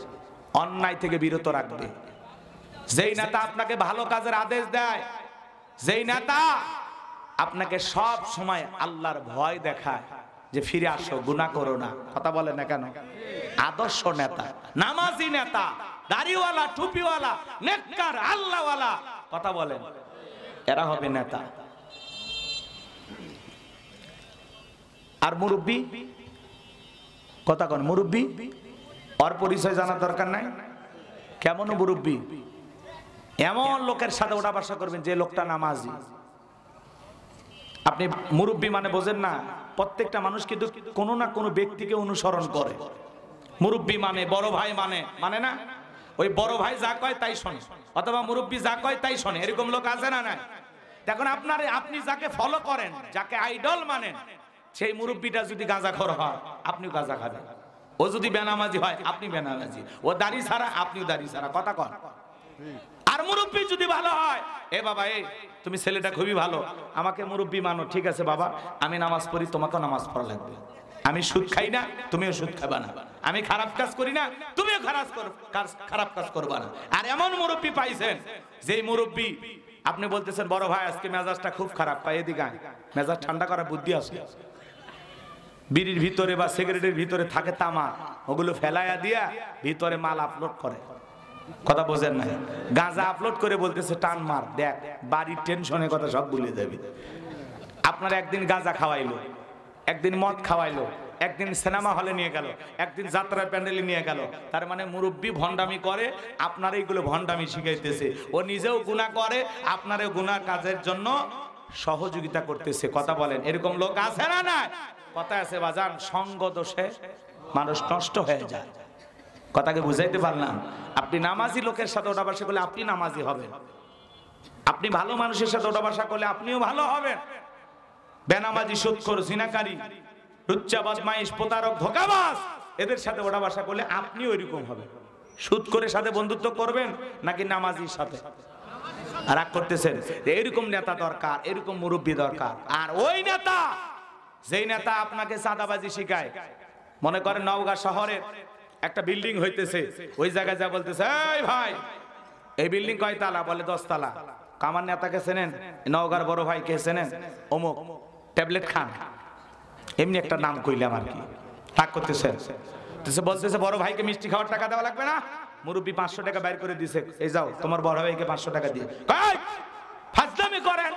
অন্যায় থেকে বিরত রাখবে, যেই নেতা আপনাকে ভালো কাজের আদেশ দেয়, যেই নেতা আপনাকে সব সময় আল্লাহর ভয় দেখায় যে ফিরে আসো, গুনাহ করো না। কথা বলে না কেন? আদর্শ নেতা, নামাজি নেতা, দাড়িওয়ালা, টুপিওয়ালা, নেককার, আল্লাহওয়ালা, কথা বলেন, এরা হবে নেতা। আর মুরব্বি, কথা কন, মুরব্বি ওর পরিচয় জানার দরকার নাই। কেমন মুরব্বি? এমন লোকের সাথে ওঠা বসা করবেন যে লোকটা নামাজি। আপনি মুরব্বি মানে বোঝেন না, প্রত্যেকটা মানুষ কিন্তু কোনো না কোনো ব্যক্তিকে অনুসরণ করে। মুরব্বি মানে বড় ভাই মানে না, ওই বড় ভাই যা কয় তাই শোনে, অথবা মুরব্বি যা কয় তাই শোনে, এরকম লোক আছে না? নাই। এখন আপনি যাকে ফলো করেন, যাকে আইডল মানেন, সেই মুরব্বিটা যদি গাঁজাখোর হয় আপনিও গাঁজা খাবেন, ও যদি বেনামাজি হয় আপনি বেনামাজি, ও দাড়ি ছাড়া আপনিও দাড়ি ছাড়া। কথা কন। আর মুরব্বি যদি ভালো হয়, এ বাবা এই তুমি ছেলেটা খুবই ভালো, আমাকে মুরব্বি মানো, ঠিক আছে বাবা, আমি নামাজ পড়ি, তোমাকেও নামাজ পড়া লাগবে। আমি সুদ খাই না, তুমিও সুদ খাবা না। আমি খারাপ কাজ করি না, তুমিও খারাপ কাজ করবা না। আর এমন মুরব্বি পাইছেন যেই মুরব্বি আপনি বলতেছেন বড় ভাই আজকে মেজাজটা খুব খারাপ, পাই এদিকে মেজাজ ঠান্ডা করার বুদ্ধি আছে। বিড়ির ভিতরে বা সিগারেটের ভিতরে থাকে তামাক, ওগুলো ফেলাইয়া দিয়া ভিতরে মাল আপলোড করে। কথা বোঝেন না? গাঁজা আপলোড করে বলতেছে টান মার, দেখ বাড়ির টেনশনের কথা সব ভুলে যাবি। আপনার একদিন গাঁজা খাওয়াইলো, একদিন মদ খাওয়াইলো, একদিন সিনেমা হলে নিয়ে গেল, একদিন যাত্রার প্যান্ডেলে নিয়ে গেল। তার মানে মুরব্বি ভণ্ডামি করে, আপনার এইগুলো ভণ্ডামি শিখাইতেছে। ও নিজেও গুনাহ করে, আপনার গুনাহ কাজের জন্য সহযোগিতা করতেছে। কথা বলেন, এরকম লোক আছে না? না, কথা আছে বাজান, সঙ্গ দোষে মানুষ নষ্ট হয়ে যায়। কথাকে বুঝাইতে পারলাম? আপনি নামাজি লোকের সাথে ওঠা বসা করলে আপনি নামাজি হবেন, আপনি ভালো মানুষের সাথে ওঠা বসা করলে আপনিও ভালো হবেন। বেনামাজি, সুদখোর, জিনাকারী, লুচ্চা, বদমাইশ, প্রতারক, ধোঁকাবাজ, এদের সাথে ওঠা বসা করলে আপনিও ওইরকম হবেন। সুদখোরের সাথে বন্ধুত্ব করবেন নাকি নামাজির সাথে? রাগ করতেছেন? এরকম নেতা দরকার, এরকম মুরব্বী দরকার। আর ওই নেতা, যেই নেতা আপনাকে চাঁদাবাজি শিখায়, মনে করেন নওগাঁ শহরের একটা বিল্ডিং হইতেছে, ওই জায়গায় যা বলতেছে, এই ভাই এই বিল্ডিং কয় তালা? বলে 10 তালা। কামার নেতাকে চেনেন? নওগাঁর বড় ভাই কে চেনেন? অমুক ট্যাবলেট খান, এমনি একটা নাম কইলাম আর কি। রাগ করতেছেন? বলতেছে বড় ভাইকে মিষ্টি খাওয়ার টাকা দেওয়া লাগবে না? মুরব্বী 500 টাকা বাইর করে দিছে, এই যাও তোমার বড় ভাইকে 500 টাকা দিয়ে। ফাজলামি করেন?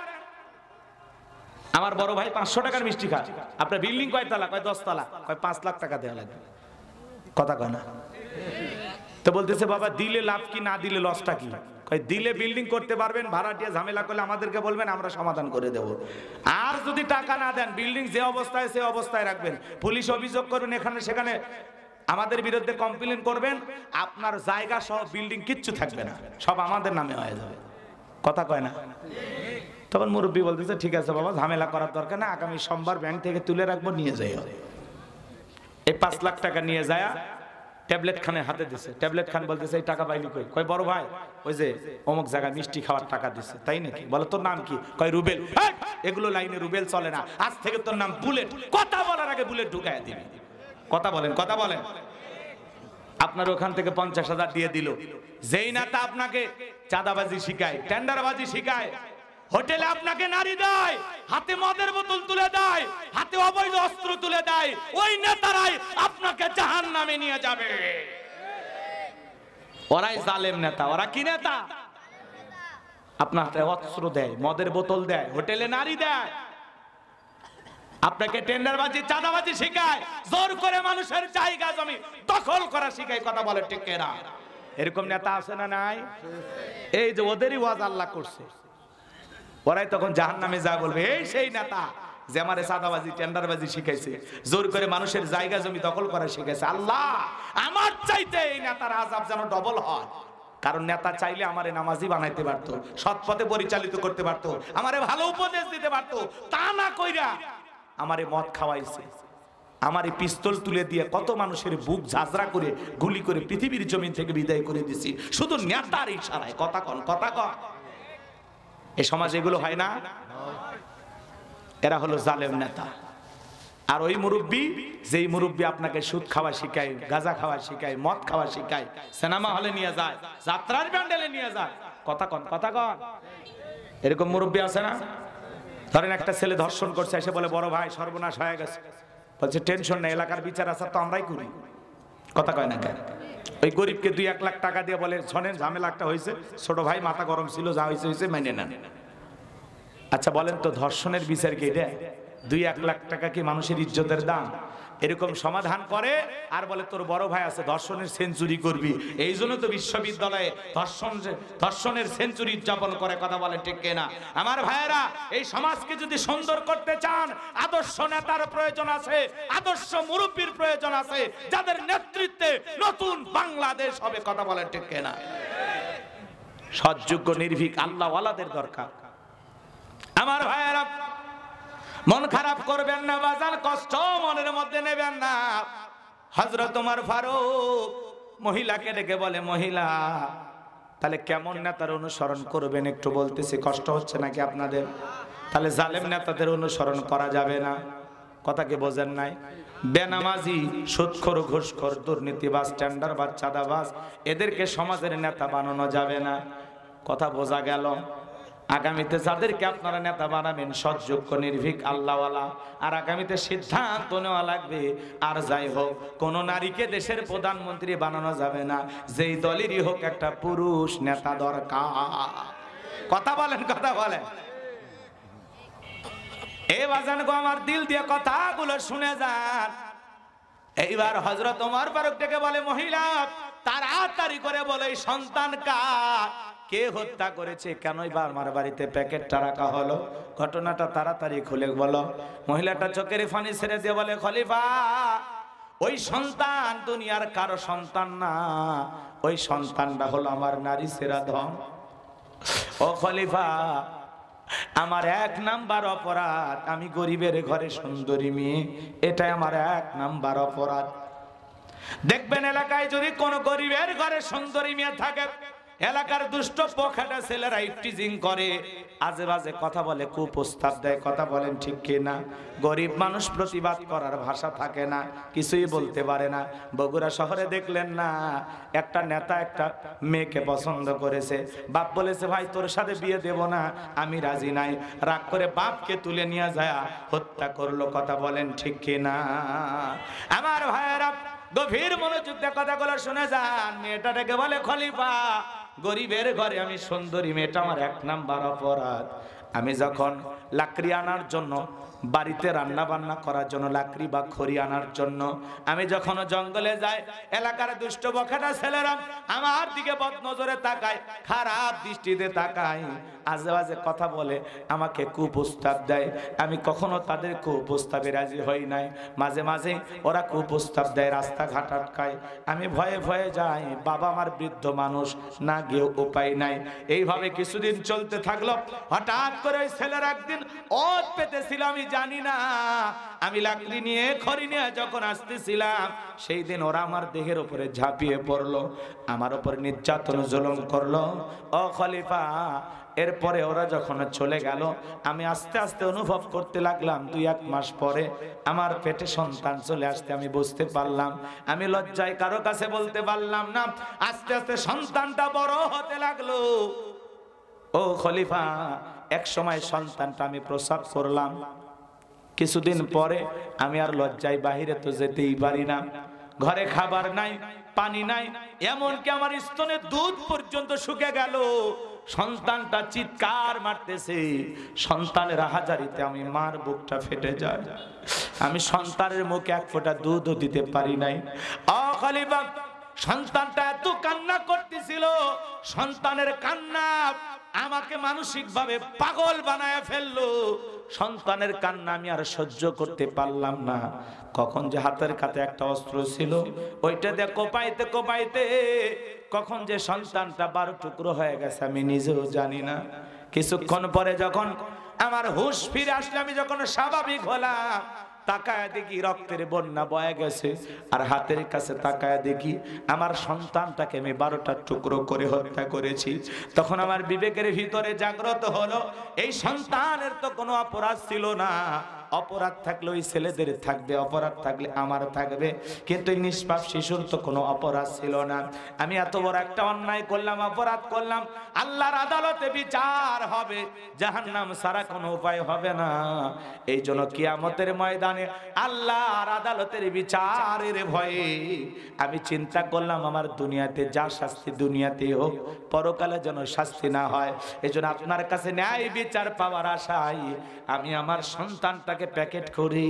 আমার বড় ভাই 500 টাকার মিষ্টি খায়, আপনার বিল্ডিং কয় তালা? কয় 10 তালা। কয় 5 লাখ টাকা দেওয়া লাগবে। কথা কয় না? তো বলতেছে বাবা দিলে লাভ কি, না দিলে লসটা কি? কয় দিলে বিল্ডিং করতে পারবেন, ভাড়াটিয়া ঝামেলা করলে আমাদেরকে বলবেন, আমরা সমাধান করে দেব। আর যদি টাকা না দেন, বিল্ডিং যে অবস্থায় সে অবস্থায় রাখবেন, পুলিশ অভিযোগ করবেন, এখানে সেখানে আমাদের বিরুদ্ধে কমপ্লেন করবেন, আপনার জায়গা সহ বিল্ডিং কিচ্ছু থাকবে না, সব আমাদের নামে হয়ে যাবে। কথা কয় না? তখন মুরব্বী বলতেছে ঠিক আছে বাবা, ঝামেলা করার দরকার না, আগামী সোমবার ব্যাংক থেকে তুলে রাখবো, নিয়ে যাই। এই 5 লাখ টাকা নিয়ে যায় ট্যাবলেট খানের হাতে দিছে। ট্যাবলেট খান বলতেছে এই টাকা পাইলি কই? কয় বড় ভাই ওই যে অমুক জায়গায় মিষ্টি খাওয়ার টাকা দিছে। তাই নাকি? বলে তোর নাম কি? কয় রুবেল। এগুলো লাইনে রুবেল চলে না, আজ থেকে তোর নাম বুলেট। কথা বলার আগে বুলেট ঢুকায় দিবি। কথা বলেন, কথা বলেন। আপনার ওখান থেকে 50,000 দিয়ে দিল। যেই নেতা আপনাকে চাঁদাবাজি শিখায়, টেন্ডারবাজি শিখায়, হোটেলে আপনাকে নারী দেয়, হাতে মদের বোতল তুলে দেয়, হাতে অবৈধ অস্ত্র তুলে দেয়, ওই নেতারাই আপনাকে জাহান্নামে নিয়ে যাবে। ওরাই জালেম নেতা। ওরা কি নেতা? আপনার হাতে অস্ত্র দেয়, মদের বোতল দেয়, হোটেলে নারী দেয়, আপনাকে টেন্ডারবাজি, চাঁদাবাজি শিখায়, জোর করে মানুষের জায়গা জমি দখল করা শিখায়। কথা বলে ঠিক না? এরকম নেতা আছে না নাই? এই যে ওদেরই ওয়াজ আল্লাহ করছে, ওরাই তখন জাহান্নামে যা বলবে, এই সেই নেতা যে আমারে সাদাবাজি টেন্ডারবাজি শিখাইছে, জোর করে মানুষের জায়গা জমি দখল করা শিখাইছে। আল্লাহ আমার চাইতে এই নেতার আযাব যেন ডবল হয়। কারণ নেতা চাইলে আমারে নামাজি বানাইতে পারতো, সৎ পথে পরিচালিত করতে পারতো, আমারে ভালো উপদেশ দিতে পারতো। তা না কইরা আমারে মদ খাওয়াইছে, আমারে পিস্তল তুলে দিয়ে কত মানুষের বুক ঝাঁঝরা করে গুলি করে পৃথিবীর জমিন থেকে বিদায় করে দিছি শুধু নেতার ইশারায়। কথা কন, কথা কন। এই সমাজে এগুলো হয় না? এরা হলো জালেম নেতা। আর ওই মুরব্বী, যেই মুরব্বী আপনাকে সুদ খাওয়া শিখায়, গাঁজা খাওয়া শিখায়, মদ খাওয়া শিখায়, সিনেমা হলে নিয়ে যায়, যাত্রার প্যান্ডেলে নিয়ে যায়। কথা কন, কথা কন। এরকম মুরব্বী আছে না? ধরেন একটা ছেলে ধর্ষণ করছে, এসে বলে বড় ভাই সর্বনাশ হয়ে গেছে, বলছে টেনশন নেই, এলাকার বিচার আচার তো আমরাই করি। কথা কয় না কেন? ওই গরিবকে 2-1 লাখ টাকা দিয়ে বলে শোনেন ঝামেলা একটা হয়েছে, ছোট ভাই মাথা গরম ছিল, যা হয়েছে হয়েছে, মেনে নেন। আচ্ছা বলেন তো, ধর্ষণের বিচার কি এটা? 2-1 লাখ টাকা কি মানুষের ইজ্জতের দাম? এরকম সমাধান করে আর বলে তোর বড় ভাই আছে, ধর্ষণের সেঞ্চুরি করবি। এই জন্য তো বিশ্ববিদ্যালয়ে ধর্ষণের সেঞ্চুরি উদযাপন করে। কথা বলে ঠিক কিনা? আমার ভাইয়েরা, এই সমাজকে যদি সুন্দর করতে চান, আদর্শ নেতার প্রয়োজন আছে, আদর্শ মুরব্বীর প্রয়োজন আছে, যাদের নেতৃত্বে নতুন বাংলাদেশ হবে। কথা বলে ঠিক কিনা? সৎযোগ্য নির্ভীক আল্লাহওয়ালাদের দরকার। আমার ভাইয়েরা, মন খারাপ করবেন না বাজার, কষ্ট মনের মধ্যে নেবেন না। হযরত ওমর ফারুক মহিলাকে ডেকে বলে, মহিলা তাহলে কেমন নেতার অনুসরণ করবেন একটু বলতেছি, কষ্ট হচ্ছে নাকি আপনাদের? তাহলে জালেম নেতাদের অনুসরণ করা যাবে না। কথা কি বোঝেন নাই? বেনামাজি, সুদখোর, ঘুষখোর, দুর্নীতিবাজ, টেন্ডারবাজ, চাঁদাবাজ, এদেরকে সমাজের নেতা বানানো যাবে না। কথা বোঝা গেল? আগামীতে যাদেরকে আপনারা নেতা বানাবেন, সৎযোগ্য নির্ভীক আল্লাহওয়ালা, আর আগামীতে সিদ্ধান্ত নেওয়া লাগবে। আর যাই হোক, কোন নারীকে দেশের প্রধানমন্ত্রী বানানো যাবে না, যেই দলেরই হোক একটা পুরুষ নেতা দরকার। কথা বলেন, কথা বলেন। এই বাজান গো, আমার দিল দিয়ে কথাগুলো শুনে যান। এইবার হযরত ওমর ফারুক ডেকে বলে, মহিলা তাড়াতাড়ি করে বলে, এই সন্তান কার, কে হত্যা করেছে, কেনই বা আমার বাড়িতে প্যাকেটটা রাখা হলো, ঘটনাটা তাড়াতাড়ি খুলে বলো। মহিলাটা চোখের পানি ছেড়ে দিয়ে বলে, খলিফা ওই সন্তান দুনিয়ার কারো সন্তান না, ওই সন্তানটা হলো আমার নারী সেরা ধন। ও খলিফা, আমার 1 নাম্বার অপরাধ, আমি গরিবের ঘরে সুন্দরী মেয়ে, এটাই আমার 1 নাম্বার অপরাধ। দেখবেন এলাকায় যদি কোন গরিবের ঘরে সুন্দরী মেয়ে থাকে, এলাকার দুষ্ট পোখাটা ছেলেরা ইফটিজিং করে, আজে বাজে কথা বলে, কুপ্রস্তাব দেয়। কথা বলেন ঠিক কিনা? গরিব মানুষ প্রতিবাদ করার ভাষা থাকে না, কিছুই বলতে পারে না। বগুড়া শহরে দেখলেন না, একটা নেতা একটা মেয়েকে পছন্দ করেছে, বাপ বলেছে ভাই তোর সাথে বিয়ে দেব না, আমি রাজি নাই। রাগ করে বাপকে তুলে নিয়ে যায় হত্যা করলো। কথা বলেন ঠিক কিনা? আমার ভাইয়েরা, গভীর মনোযোগ দিয়ে কথাগুলো শুনে যান। মেয়েটা ডেকে বলে, খলিফা গরিবের ঘরে আমি সুন্দরী, মেয়েটা আমার 1 নাম্বার অপরাধ। আমি যখন লাকড়ি আনার জন্য, বাড়িতে রান্না বান্না করার জন্য লাকড়ি বা খড়ি আনার জন্য আমি যখন জঙ্গলে যাই, এলাকার দুষ্ট বখাটা ছেলেরা আমার দিকে বদনজরে তাকায়, খারাপ দৃষ্টিতে তাকায়, আজে বাজে কথা বলে, আমাকে কুপ্রস্তাব দেয়। আমি কখনো তাদের কুপ্রস্তাবে রাজি হই নাই। মাঝে মাঝে ওরা কুপ্রস্তাব দেয়, রাস্তাঘাট আটকায়, আমি ভয়ে ভয়ে যাই। বাবা আমার বৃদ্ধ মানুষ, না গিয়ে উপায় নাই। এইভাবে কিছুদিন চলতে থাকলো। হঠাৎ করে ওই ছেলের একদিন ওত পেতেছিল, আমি জানি না। আমি লাকড়ি নিয়ে খড়ি নিয়ে যখন আসতেছিলাম, সেই দিন ওরা আমার দেহের উপরে ঝাঁপিয়ে পড়লো, আমার উপর নির্যাতন জুলুম করলো। ও খলিফা, এরপরে ওরা যখন চলে গেল, আমি আস্তে আস্তে অনুভব করতে লাগলাম, 2-1 মাস পরে আমার পেটে সন্তান চলে আসতে আমি বুঝতে পারলাম। আমি লজ্জায় কারো কাছে বলতে পারলাম না। আস্তে আস্তে সন্তানটা বড় হতে লাগলো। ও খলিফা, এক সময় সন্তানটা আমি প্রসব করলাম। কিছুদিন পরে আমি আর লজ্জায় বাহিরে তো যেতেই পারি না। ঘরে খাবার নাই, পানি নাই, এমনকি আমার স্তনের দুধ পর্যন্ত শুকে গেল। সন্তানটা চিৎকার মারতেছে, সন্তানের হাজারিতে আমি মার বুকটা ফেটে যায়। আমি সন্তানের মুখে 1 ফোঁটা দুধও দিতে পারি নাই। ও খলিফা, সন্তানটা এত কান্না করতেছিল, সন্তানের কান্না আমাকে মানসিকভাবে পাগল বানায় ফেললো। সন্তানের কান্না আমি আর সহ্য করতে পারলাম না। কখন যে হাতের কাছে একটা অস্ত্র ছিল, ওইটা দিয়ে কোপাইতে কোপাইতে কখন যে সন্তানটা 12 টুকরো হয়ে গেছে আমি নিজেও জানি না। কিছুক্ষণ পরে যখন আমার হুঁশ ফিরে আসলে, আমি যখন স্বাভাবিক হলাম, তাকায় দেখি রক্তের বন্যা বয়ে গেছে। আর হাতের কাছে তাকায় দেখি আমার সন্তানটাকে আমি 12টা টুকরো করে হত্যা করেছি। তখন আমার বিবেকের ভিতরে জাগ্রত হলো, এই সন্তানের তো কোনো অপরাধ ছিল না। অপরাধ থাকলে ওই ছেলেদের থাকবে, অপরাধ থাকলে আমার থাকবে, কিন্তু এই নিষ্পাপ শিশুর তো কোনো অপরাধ ছিল না। আমি এত বড় একটা অন্যায় করলাম, অপরাধ করলাম, আল্লাহর আদালতে বিচার হবে, জাহান্নাম ছাড়া কোনো উপায় হবে না। এই জন্য কিয়ামতের ময়দানে আল্লাহর আদালতের বিচারের ভয়ে আমি চিন্তা করলাম আমার দুনিয়াতে যা শাস্তি দুনিয়াতে হোক, পরকালে যেন শাস্তি না হয়। এই জন্য আপনার কাছে ন্যায় বিচার পাওয়ার আশায় আমি আমার সন্তানটাকে প্যাকেট করি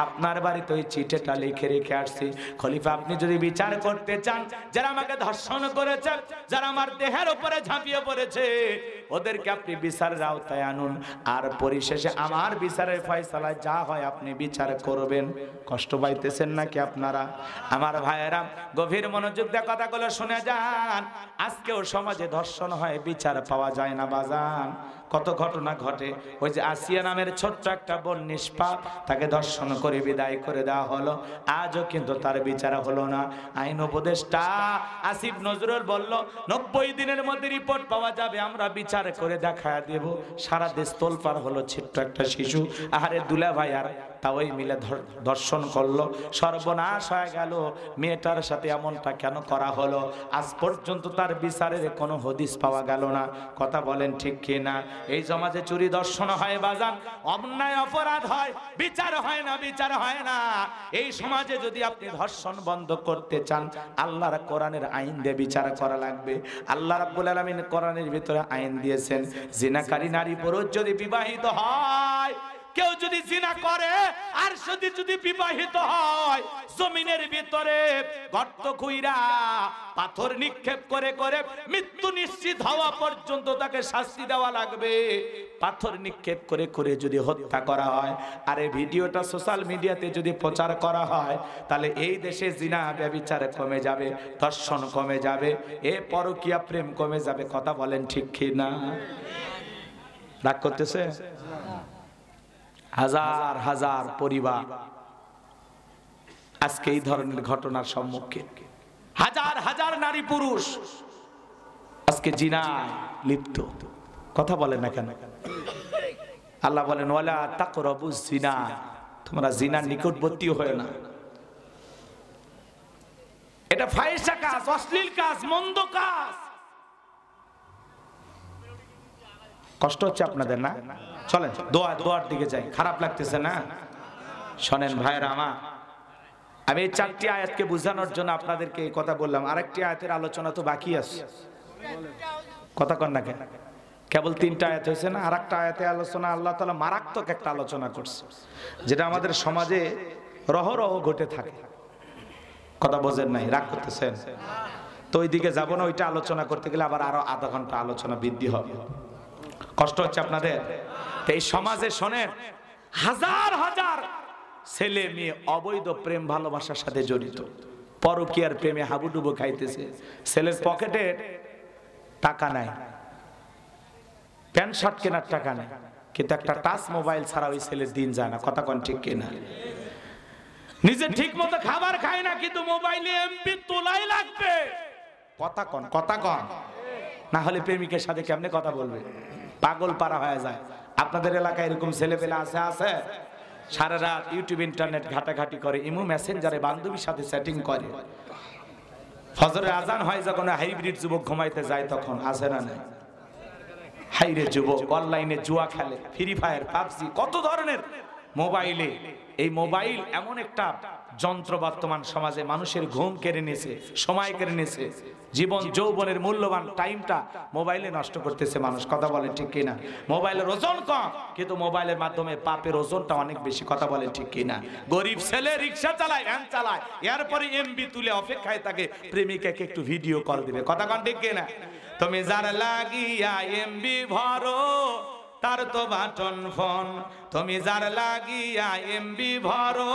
আপনার বাড়িতে ওই চিঠিটা লিখে রেখে আসছি। খলিফা, আপনি যদি বিচার করতে চান, যারা আমাকে ধর্ষণ করেছে, যারা আমার দেহের উপরে ঝাঁপিয়ে পড়েছে, ওদেরকে আপনি বিচারের আওতায় আনুন, আর পরিশেষে আমার বিচারের ফয়সালায় যা হয় আপনি বিচার করবেন। কষ্ট পাইতেছেন নাকি আপনারা? আমার ভাইয়েরা, গভীর মনোযোগ দিয়ে কথাগুলো শুনে যান। আজকেও সমাজে ধর্ষণ হয়, বিচার পাওয়া যায় না বাজান। কত ঘটনা ঘটে। ওই যে আসিয়া নামের ছোট্ট একটা বোন নিষ্পাপ, তাকে ধর্ষণ করে বিদায় করে দেওয়া হলো, আজও কিন্তু তার বিচার হলো না। আইন উপদেষ্টা আসিফ নজরুল বলল 90 দিনের মধ্যে রিপোর্ট পাওয়া যাবে, আমরা বিচার করে দেখা দেব। সারা দেশ তোলপাড় হলো, ছোট্ট একটা শিশু, আহারে দুলা ভাই আর তাওই মিলে ধর্ষণ করলো, সর্বনাশ হয়ে গেল। মেয়েটার সাথে এমনটা কেন করা হলো? আজ পর্যন্ত তার বিচারের কোনো হদিস পাওয়া গেল না। কথা বলেন ঠিক কি না? এই সমাজে চুরি দর্শন হয় বাজান, অন্যায় অপরাধ হয়, বিচার হয় না, বিচার হয় না। এই সমাজে যদি আপনি ধর্ষণ বন্ধ করতে চান, আল্লাহর কোরআনের আইন দিয়ে বিচার করা লাগবে। আল্লাহ রাব্বুল আলামিন কোরআনের ভিতরে আইন দিয়েছেন, জিনাকারী নারী পুরুষ যদি বিবাহিত হয়, কেউ যদি জিনা করে আর যদি বিবাহিত হয়, জমিনের ভিতরে গর্ত খুইরা পাথর নিক্ষেপ করে করে মৃত্যু নিশ্চিত হওয়া পর্যন্ত তাকে শাস্তি দেওয়া লাগবে। পাথর নিক্ষেপ করে করে যদি হত্যা করা হয়, আর এই ভিডিওটা সোশ্যাল মিডিয়াতে যদি প্রচার করা হয়, তাহলে এই দেশে জিনা ব্যভিচার কমে যাবে, ধর্ষণ কমে যাবে, এ পরকীয়া প্রেম কমে যাবে। কথা বলেন ঠিক কি না? রাগ করতেছে? হাজার হাজার পরিবার আজকে এই ধরনের ঘটনার সম্মুখীন, হাজার হাজার নারী পুরুষ আজকে জিনায় লিপ্ত। কথা বলেন না কেন? আল্লাহ বলেন ওয়ালা তাকরাবুজ জিনা, তোমরা জিনার নিকটবর্তী হয় না। এটা ফাহিশা কাজ, অশ্লীল কাজ, মন্দ কাজ। কষ্ট হচ্ছে আপনাদের না? চলেন দোয়ার দিকে যাই। খারাপ লাগতেছে না? শোনেন ভাইরা আমার, আমি এই 4টি আয়াতকে বোঝানোর জন্য আপনাদেরকে এই কথা বললাম। আরেকটি আয়াতের আলোচনা তো বাকি আছে। কথা কন না কেন? কেবল 3টা আয়াত হয়েছে না? আরেকটা আয়াতে আলোচনা আল্লাহ তাআলা মারাত্মক একটা আলোচনা করছে, যেটা আমাদের সমাজে রহরহ ঘটে থাকে। কথা বোঝেন নাই? রাগ করতেছেন তো? ওইদিকে যাব না, ওইটা আলোচনা করতে গেলে আবার আরো আধা ঘন্টা আলোচনা বৃদ্ধি হবে। কষ্ট হচ্ছে আপনাদের? এই সমাজে শোনেন, হাজার হাজার ছেলে মেয়ে অবৈধ প্রেম ভালোবাসার সাথে জড়িত, পরকীয়ার প্রেমে হাবুডুবু খাইতেছে। ছেলের পকেটে টাকা নাই, প্যান্ট শার্ট কেনার টাকা নেই, কিন্তু একটা টাচ মোবাইল ছাড়া ওই ছেলের দিন যায় না। কথা কন ঠিক কিনা? নিজে ঠিক মতো খাবার খায় না, কিন্তু মোবাইলে এমবি তোলাই লাগবে। কথা কন, কথা কন। না হলে প্রেমিকের সাথে কেমনে কথা বলবে? পাগল পারা হয়ে যায়। আপনাদের এলাকায় এরকম ছেলে পেলে আছে? সারা রাত ইউটিউব ইন্টারনেট ঘাটাঘাটি করে, ইমো মেসেঞ্জারে বান্ধবীর সাথে সেটিং করে। ফজরের আজান হয় যখন হাইব্রিড যুবক ঘুমাইতে যায়, তখন আছে না নাই? হাইরে যুবক অনলাইনে জুয়া খেলে, ফ্রি ফায়ার, পাবজি, কত ধরনের মোবাইলে। এই মোবাইল এমন একটা যন্ত্র বর্তমান সমাজে মানুষের ঘুম কেড়ে নিয়েছে, সময় কেড়ে নিয়েছে, জীবন যৌবনের মূল্যবান টাইমটা মোবাইলে নষ্ট করতেছে মানুষ। কথা বলে ঠিক কিনা? মোবাইলের ওজন কম, কিন্তু মোবাইলের মাধ্যমে পাপের ওজনটা অনেক বেশি। কথা বলে ঠিক কিনা? গরিব ছেলে রিক্সা চালায়, ভ্যান চালায়, এরপরে এমবি তুলে অপেক্ষায় থাকে প্রেমিকাকে একটু ভিডিও কল দিবে। কথা কন ঠিক কিনা? তুমি যার লাগিয়া এমবি ভরো তার তো বাটন ফোন, তুমি যার লাগিয়া এমবি ভরো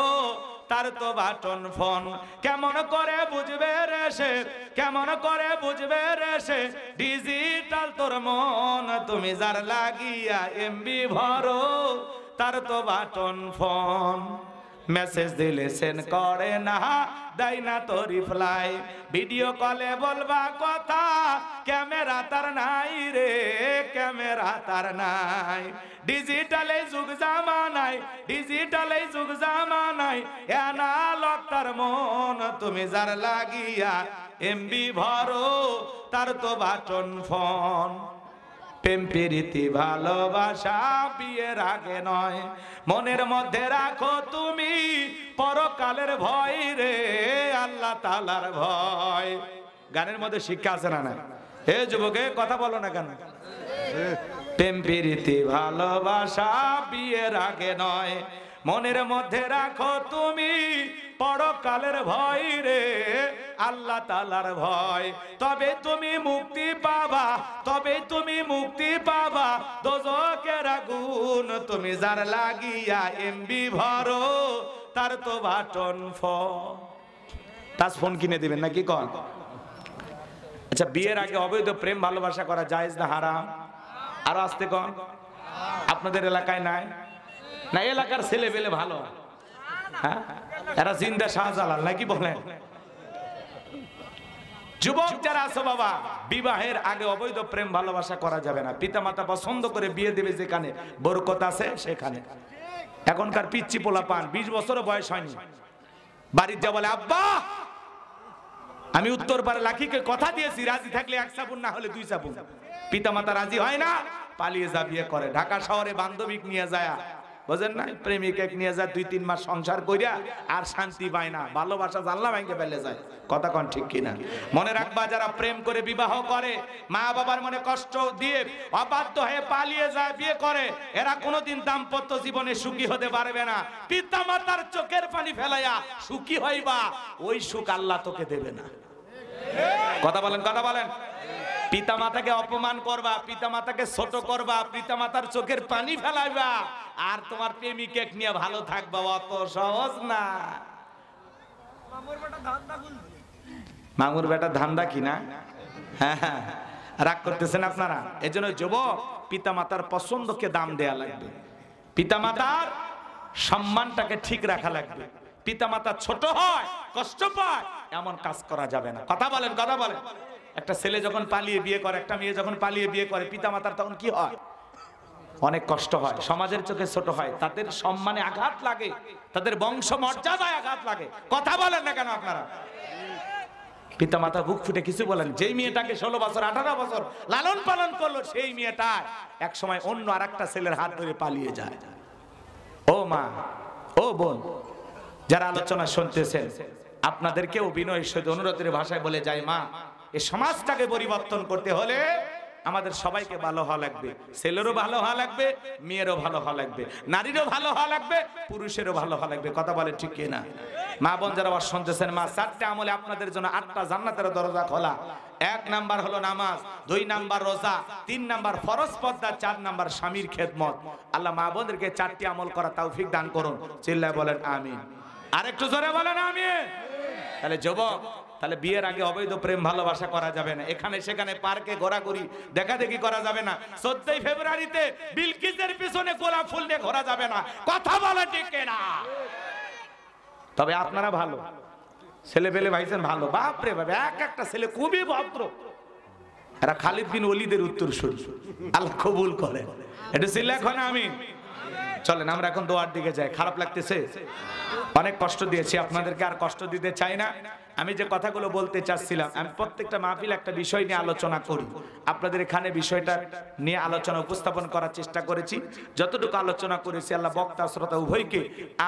তার তো বাটন ফোন। কেমন করে বুঝবে রে সে, কেমন করে বুঝবে রে সে ডিজিটাল তোর মন, তুমি যার লাগিয়া এমবি ভরো তার তো বাটন ফোন। মেসেজ দিলে সেন্ড করে না, দেয় না তো রিপ্লাই, ভিডিও কলে বলবা কথা ক্যামেরা তার নাই রে, ক্যামেরা তার নাই। ডিজিটালে যুগ জামানায়, ডিজিটালে যুগ জামানায় অ্যানালগ তার মন, তুমি যার লাগিয়া এমবি ভরো তার তো বাটন ফোন। প্রেম প্রীতি ভালোবাসা বিয়ের আগে নয়, মনের মধ্যে রাখো তুমি পরকালের ভয় রে, আল্লাহ তাআলার ভয়। গানের মধ্যে শিক্ষা আছে না? না এ যুবকে কথা বলো না কেন? প্রেম প্রীতি ভালোবাসা বিয়ের আগে নয়, মনের মধ্যে রাখো তুমি পরকালের ভয় রে, আল্লাহ তাআলার ভয়। তবে তুমি মুক্তি পাবা, তবে তুমি মুক্তি পাবা দোজখের আগুন, তুমি যার লাগিয়া এমবি ভরো তার তো বাটন ফোন। টাচ ফোন কিনে দিবেন নাকি কোন? আচ্ছা, বিয়ের আগে অবৈধ প্রেম ভালোবাসা করা জায়েজ না হারাম? আরো আসতে কোন? আপনাদের এলাকায় নাই না? এলাকার ছেলে পেলে ভালো, হ্যাঁ, এরা জিন্দা শাহজালাল নাকি বলেন? যুবক যারা আছো বাবা, বিবাহের আগে অবৈধ প্রেম ভালোবাসা করা যাবে না। পিতামাতা পছন্দ করে বিয়ে দেবে যেখানে বরকত আছে সেখানে। এখনকার পিচ্চি পোলা পান 20 বছরও বয়স হয়নি, বাড়ির যা বলে আব্বা আমি উত্তর পাড়া লাখিকে কথা দিয়েছি, রাজি থাকলে 1 সাবুন না হলে 2 সাবুন। পিতামাতা রাজি হয় না, পালিয়ে যা বিয়ে করে। ঢাকা শহরে বান্ধবী নিয়ে যায়, বুঝেন না, প্রেমিক এক নিয়ে যায়, 2-3 মাস সংসার কইরা আর শান্তি পায় না, ভালোবাসা জানলা ভাঙে ফেলে যায়। কথা কোন ঠিক কিনা? মনে রাখবা, যারা প্রেম করে বিবাহ করে মা বাবার মনে কষ্ট দিয়ে অবাধ্য হয়ে পালিয়ে যায় বিয়ে করে, এরা কোনোদিন দাম্পত্য জীবনে সুখী হতে পারবে না। পিতা মাতার চোখের পানি ফেলাইয়া সুখী হইবা, ওই সুখ আল্লাহ তোকে দেবে না। কথা বলেন, কথা বলেন। পিতা মাতাকে অপমান করবা, পিতা মাতাকে ছোট করবা, পিতা মাতার চোখের পানি ফেলাইবা, আর তোমার প্রেমিকে নিয়ে ভালো থাকবা, অত সহজ না। মামুর বেটা ধান্দা কিনা? হ্যাঁ হ্যাঁ, রাগ করতেছেন আপনারা? এজন্য যুবক, পিতা মাতার পছন্দকে দাম দেয়া লাগবে, পিতা মাতার সম্মানটাকে ঠিক রাখা লাগবে। পিতা মাতা ছোট হয়, কষ্ট পায়, এমন কাজ করা যাবে না। কথা বলেন, কথা বলেন। একটা ছেলে যখন পালিয়ে বিয়ে করে, একটা মেয়ে যখন পালিয়ে বিয়ে করে, পিতা মাতার তখন কি হয়? অনেক কষ্ট হয়, সমাজের চোখে ছোট হয়, তাদের সম্মানে আঘাত লাগে, তাদের বংশ মর্যাদায় আঘাত লাগে। কথা বলেন না কেন আপনারা? পিতা মাতা বুক ফুটে কিছু বলেন। যেই মেয়েটাকে 16 বছর 18 বছর লালন পালন করলো, সেই মেয়েটা এক সময় অন্য আরেকটা ছেলের হাত ধরে পালিয়ে যায়। ও মা, ও বোন, যারা আলোচনা শুনতেছেন, আপনাদেরকেও বিনয়ের সাথে অনুরোধের ভাষায় বলে যায়, মা, এই সমাজটাকে পরিবর্তন করতে হলে আমাদের সবাইকে ভালো হওয়া লাগবে। ছেলেরও ভালো হওয়া লাগবে, মেয়েরও ভালো হওয়া লাগবে, নারীরও ভালো হওয়া লাগবে, পুরুষেরও ভালো হওয়া লাগবে। কথা বলে ঠিক কিনা? মা বোন যারা আবার শুনতেছেন, মা, 4টে আমলে আপনাদের জন্য 8টা জান্নাতের দরজা খোলা। 1 নাম্বার হলো নামাজ, 2 নাম্বার রোজা, 3 নাম্বার ফরজ পর্দা, 4 নাম্বার স্বামীর খেদমত। আল্লাহ মা বোনদেরকে 4টি আমল করা তৌফিক দান করুন। চিল্লায় বলেন আমিন। আরেকটু জোরে বলেন আমিন। তাহলে যুবক, তাহলে বিয়ের আগে অবৈধ প্রেম ভালোবাসা করা যাবে না। এখানে সেখানে পার্কে ঘোরাঘুরি দেখা দেখি করা যাবে না। 14 ফেব্রুয়ারিতে বিলকিসের পিছনে গোলাপ ফুল নিয়ে ঘোরা যাবে না। কথা বলা ঠিক না? তবে আপনারা ভালো ছেলে পেলে ভাইছেন, ভালো, বাপরে বাপ, এক একটা ছেলে খুবই ভদ্র। এরা খালিদ বিন ওলীদের উত্তরসূরি, আল্লাহ কবুল করে। এটা ছিল এখন আমিন। চলেন আমরা এখন দোয়ার দিকে যাই। খারাপ লাগতেছে, অনেক কষ্ট দিয়েছি আপনাদেরকে, আর কষ্ট দিতে চাই না। আমি যে কথাগুলো বলতে চাচ্ছিলাম, আমি প্রত্যেকটা মাহফিল একটা বিষয় নিয়ে আলোচনা করি, আপনাদের এখানে বিষয়টা নিয়ে আলোচনা উপস্থাপন করার চেষ্টা করেছি। যতটুকু আলোচনা করেছি আল্লাহ বক্তা শ্রোতা উভয়কে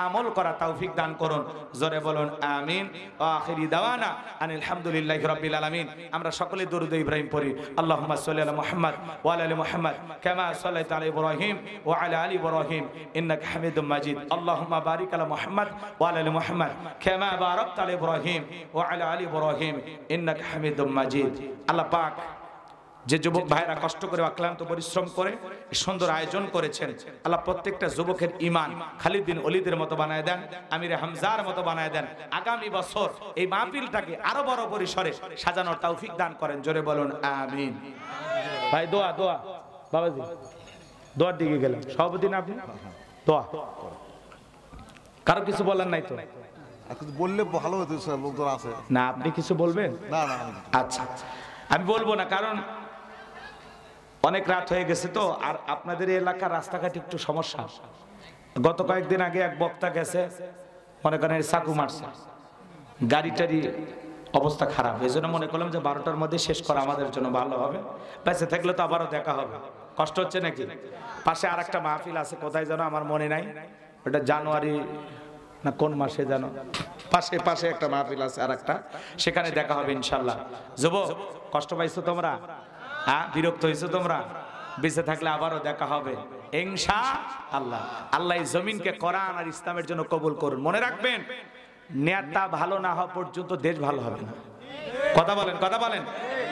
আমল করা তৌফিক দান করুন। জোরে বলুন আমিন। ওয়া আখিরি দাওয়ানা আনিল হামদুলিল্লাহি রাব্বিল আলামিন। আমরা সকলে দরুদ ইব্রাহিম পড়ি। আল্লাহুম্মা সাল্লি আলা মুহাম্মদ ওয়া আলা আলি মুহাম্মদ কামা সাল্লাইতা আলা ইব্রাহিম ওয়া আলা আলি ইব্রাহিম ইন্নাকা হামিদুম মাজিদ। আল্লাহুম্মা বারিক আলা মুহাম্মদ ওয়া আলা আলি মুহাম্মদ কামা বারাকতা আলা ইব্রাহিম ওয়া আলা আলি ইব্রাহিম ইন্নাকা হামিদুম মাজিদ। আল্লাহ পাক যে যুবক ভাইরা কষ্ট করে অক্লান্ত পরিশ্রম করে সুন্দর আয়োজন করেছেন, আল্লাহ প্রত্যেকটা যুবকের ঈমান খালিদ বিন ওলীদের মতো বানায় দেন, আমির হামজার মতো বানায় দেন। আগামী বছর এই মাহফিলটাকে আরো বড় পরিসরে সাজানোর তৌফিক দান করেন। জোরে বলুন আমিন। ভাই দোয়া দোয়া বাবাজি, দোয়ার দিকে গেলাম। সভাপতি না আপনি? দোয়া। কারো কিছু বলার নাই তো? বললে ভালো হতো, লোকজন আছে না, আপনি কিছু বলবেন? না না, আচ্ছা আমি বলবো না, কারণ অনেক রাত হয়ে গেছে তো। আর আপনাদের এলাকার রাস্তাঘাট একটু সমস্যা। গত কয়েকদিন আগে এক বক্তা গেছে, মনে করেন চাকু মারছে, গাড়ি টাড়ি অবস্থা খারাপ। এই জন্য মনে করলাম যে 12টার মধ্যে শেষ করা আমাদের জন্য ভালো হবে। বেঁচে থাকলে তো আবারও দেখা হবে। কষ্ট হচ্ছে নাকি? পাশে আর একটা মাহফিল আছে, কোথায় যেন আমার মনে নাই, ওটা জানুয়ারি না কোন মাসে যেন, পাশে পাশে একটা মাহফিল আছে আর একটা, সেখানে দেখা হবে ইনশাল্লাহ। যুবক কষ্ট পাইছো তোমরা? হ্যাঁ, বিরক্ত হয়েছো তোমরা? বেঁচে থাকলে আবারও দেখা হবে ইনশাআল্লাহ। আল্লাহ এই জমিনকে কোরআন আর ইসলামের জন্য কবুল করুন। মনে রাখবেন, নেতা ভালো না হওয়া পর্যন্ত দেশ ভালো হবে না। কথা বলেন, কথা বলেন।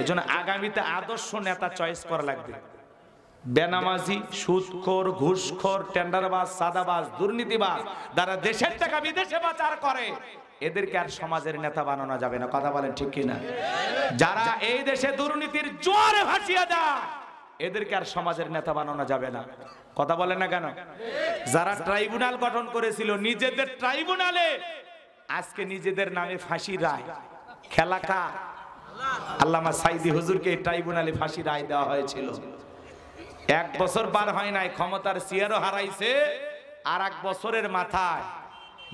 এই জন্য আগামীতে আদর্শ নেতা চয়েস করা লাগবে। বেনামাজি, সুদখোর, ঘুষখোর, টেন্ডারবাজ, সাদাবাজ, দুর্নীতিবাজ, যারা দেশের টাকা বিদেশে পাচার করে, এদেরকে আর সমাজের নেতা বানানো যাবে না। কথা বলেন ঠিক কিনা? যারা এই দেশে দুর্নীতির জোয়ারে ভাসিয়ে দেয়, এদেরকে আর সমাজের নেতা বানানো যাবে না। কথা বলেন না কেন? যারা ট্রাইব্যুনাল গঠন করেছিল, নিজেদের ট্রাইব্যুনালে আজকে নিজেদের নামে ফাঁসি রায়, খেলা কার? আল্লামা সাইদি হুজুরকে এই ট্রাইব্যুনালে ফাঁসি রায় দেওয়া হয়েছিল। 1 বছর পার হয় নাই, ক্ষমতার চেয়ারও হারাইছে। আর 1 বছরের মাথায়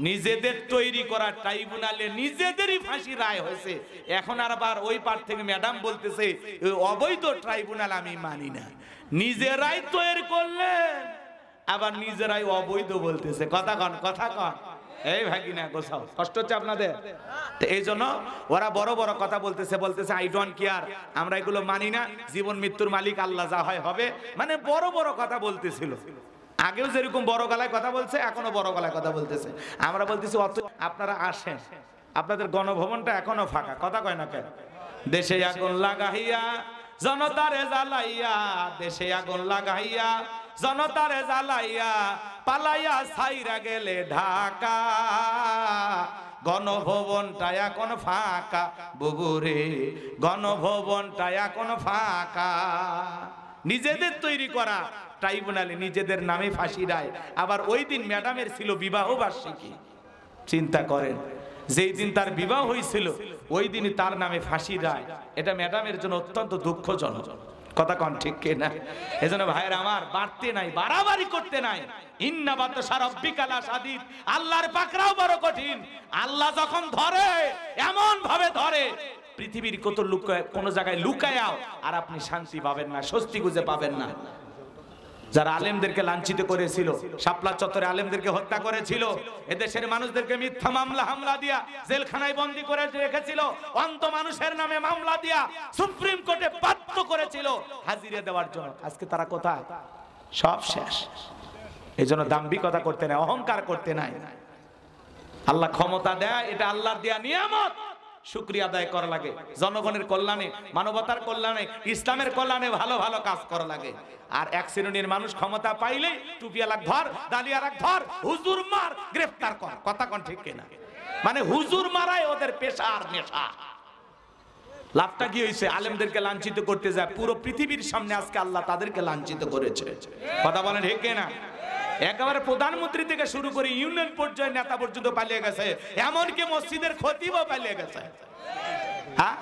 নিজেদের তৈরি করা ট্রাইব্যুনালে নিজেদেরই ফাঁসি রায় হয়েছে। এখন আর আবার ওই পার থেকে ম্যাডাম বলতেছে অবৈধ ট্রাইব্যুনাল আমি মানি না। নিজেরাই তৈরি করলেন, আবার নিজেরাই অবৈধ বলতেছে। কথা কন, কথা কন। এই ভাগিনা গোছাও, কষ্ট হচ্ছে আপনাদের? এই জন্য ওরা বড় বড় কথা বলতেছে, বলতেছে আই ডোন্ট কেয়ার, আমরা এগুলো মানি না, জীবন মৃত্যুর মালিক আল্লাহ, যা হয় হবে। মানে বড় বড় কথা বলতেছিল। আগেও যেরকম বড় গলায় কথা বলছে, এখনো বড় গলায় কথা বলতেছে। আমরা বলতেছি অত আপনারা আসেন, আপনাদের গণভবনটা এখনো ফাঁকা। কথা কয় না কেন? দেশে আগুন লাগাইয়া জনতারে জ্বালাইয়া, দেশে আগুন লাগাইয়া জনতারে জ্বালাইয়া, পালাইয়া ছাইরা গেলে ঢাকা, গণভবনটা এখন ফাঁকা বুবুরে, গণভবনটা এখন ফাঁকা। নিজেদের তৈরি করা ট্রাইব্যুনালে নিজেদের নামে ফাঁসি রায়। আবার ওই দিন ম্যাডামের ছিল বিবাহ বার্ষিকী। চিন্তা করেন, যেই দিন তার বিবাহ হয়েছিল ওই দিনই তার নামে ফাঁসি রায়। এটা ম্যাডামের জন্য অত্যন্ত দুঃখজনক। কথা কন ঠিক কিনা? এজন্য ভাইয়ের আমার, বাড়তে নাই, বাড়াবাড়ি করতে নাই। ইন্না বাতশা রাব্বিকা লাশাদীদ, আল্লাহর পাকড়াও বড় কঠিন। আল্লাহ যখন ধরে এমন ভাবে ধরে, পৃথিবীর কত লুকায়, কোন জায়গায় লুকায়াও আর আপনি শান্তি পাবেন না, স্বস্তি খুঁজে পাবেন না। যারা আলেমদেরকে লাঞ্ছিত করেছিল, শাপলা চত্বরে আলেমদেরকে হত্যা করেছিল, এদেশের মানুষদেরকে মিথ্যা মামলা হামলা দিয়া জেলখানায় বন্দী করে রেখেছিল, অন্ত মানুষের নামে মামলা দিয়া সুপ্রিম কোর্টে বাধ্য করেছিল হাজিরা দেওয়ার জন্য, আজকে তারা কোথায়? সব শেষ। এই জন্য দাম্ভিকতা করতে নাই, অহংকার করতে নাই। আল্লাহ ক্ষমতা দেয়, এটা আল্লাহর দেয়া নিয়ামত, শুকরিয়া আদায় করা লাগে। জনগণের কল্যাণে, মানবতার কল্যাণে, ইসলামের কল্যাণে ভালো ভালো কাজ করা লাগে। আর এক শ্রেণীর মানুষ ক্ষমতা পাইলে টুপিয়ালাক ধর, দালিয়ালাক ধর, হুজুর মার, গ্রেফতার কর। কথা কোন ঠিক কিনা? মানে হুজুর মারাই ওদের পেশা আর নেশা। লাভটা কি হয়েছে? আলেমদেরকে লাঞ্ছিত করতে যায়, পুরো পৃথিবীর সামনে আজকে আল্লাহ তাদেরকে লাঞ্ছিত করেছে। কথা বলেন ঠিক কিনা? একেবারে প্রধানমন্ত্রী থেকে শুরু করে ইউনিয়ন পর্যায়ে নেতা পর্যন্ত পালিয়ে গেছে, এমনকি মসজিদের খতিবও পালিয়ে গেছে। হ্যাঁ,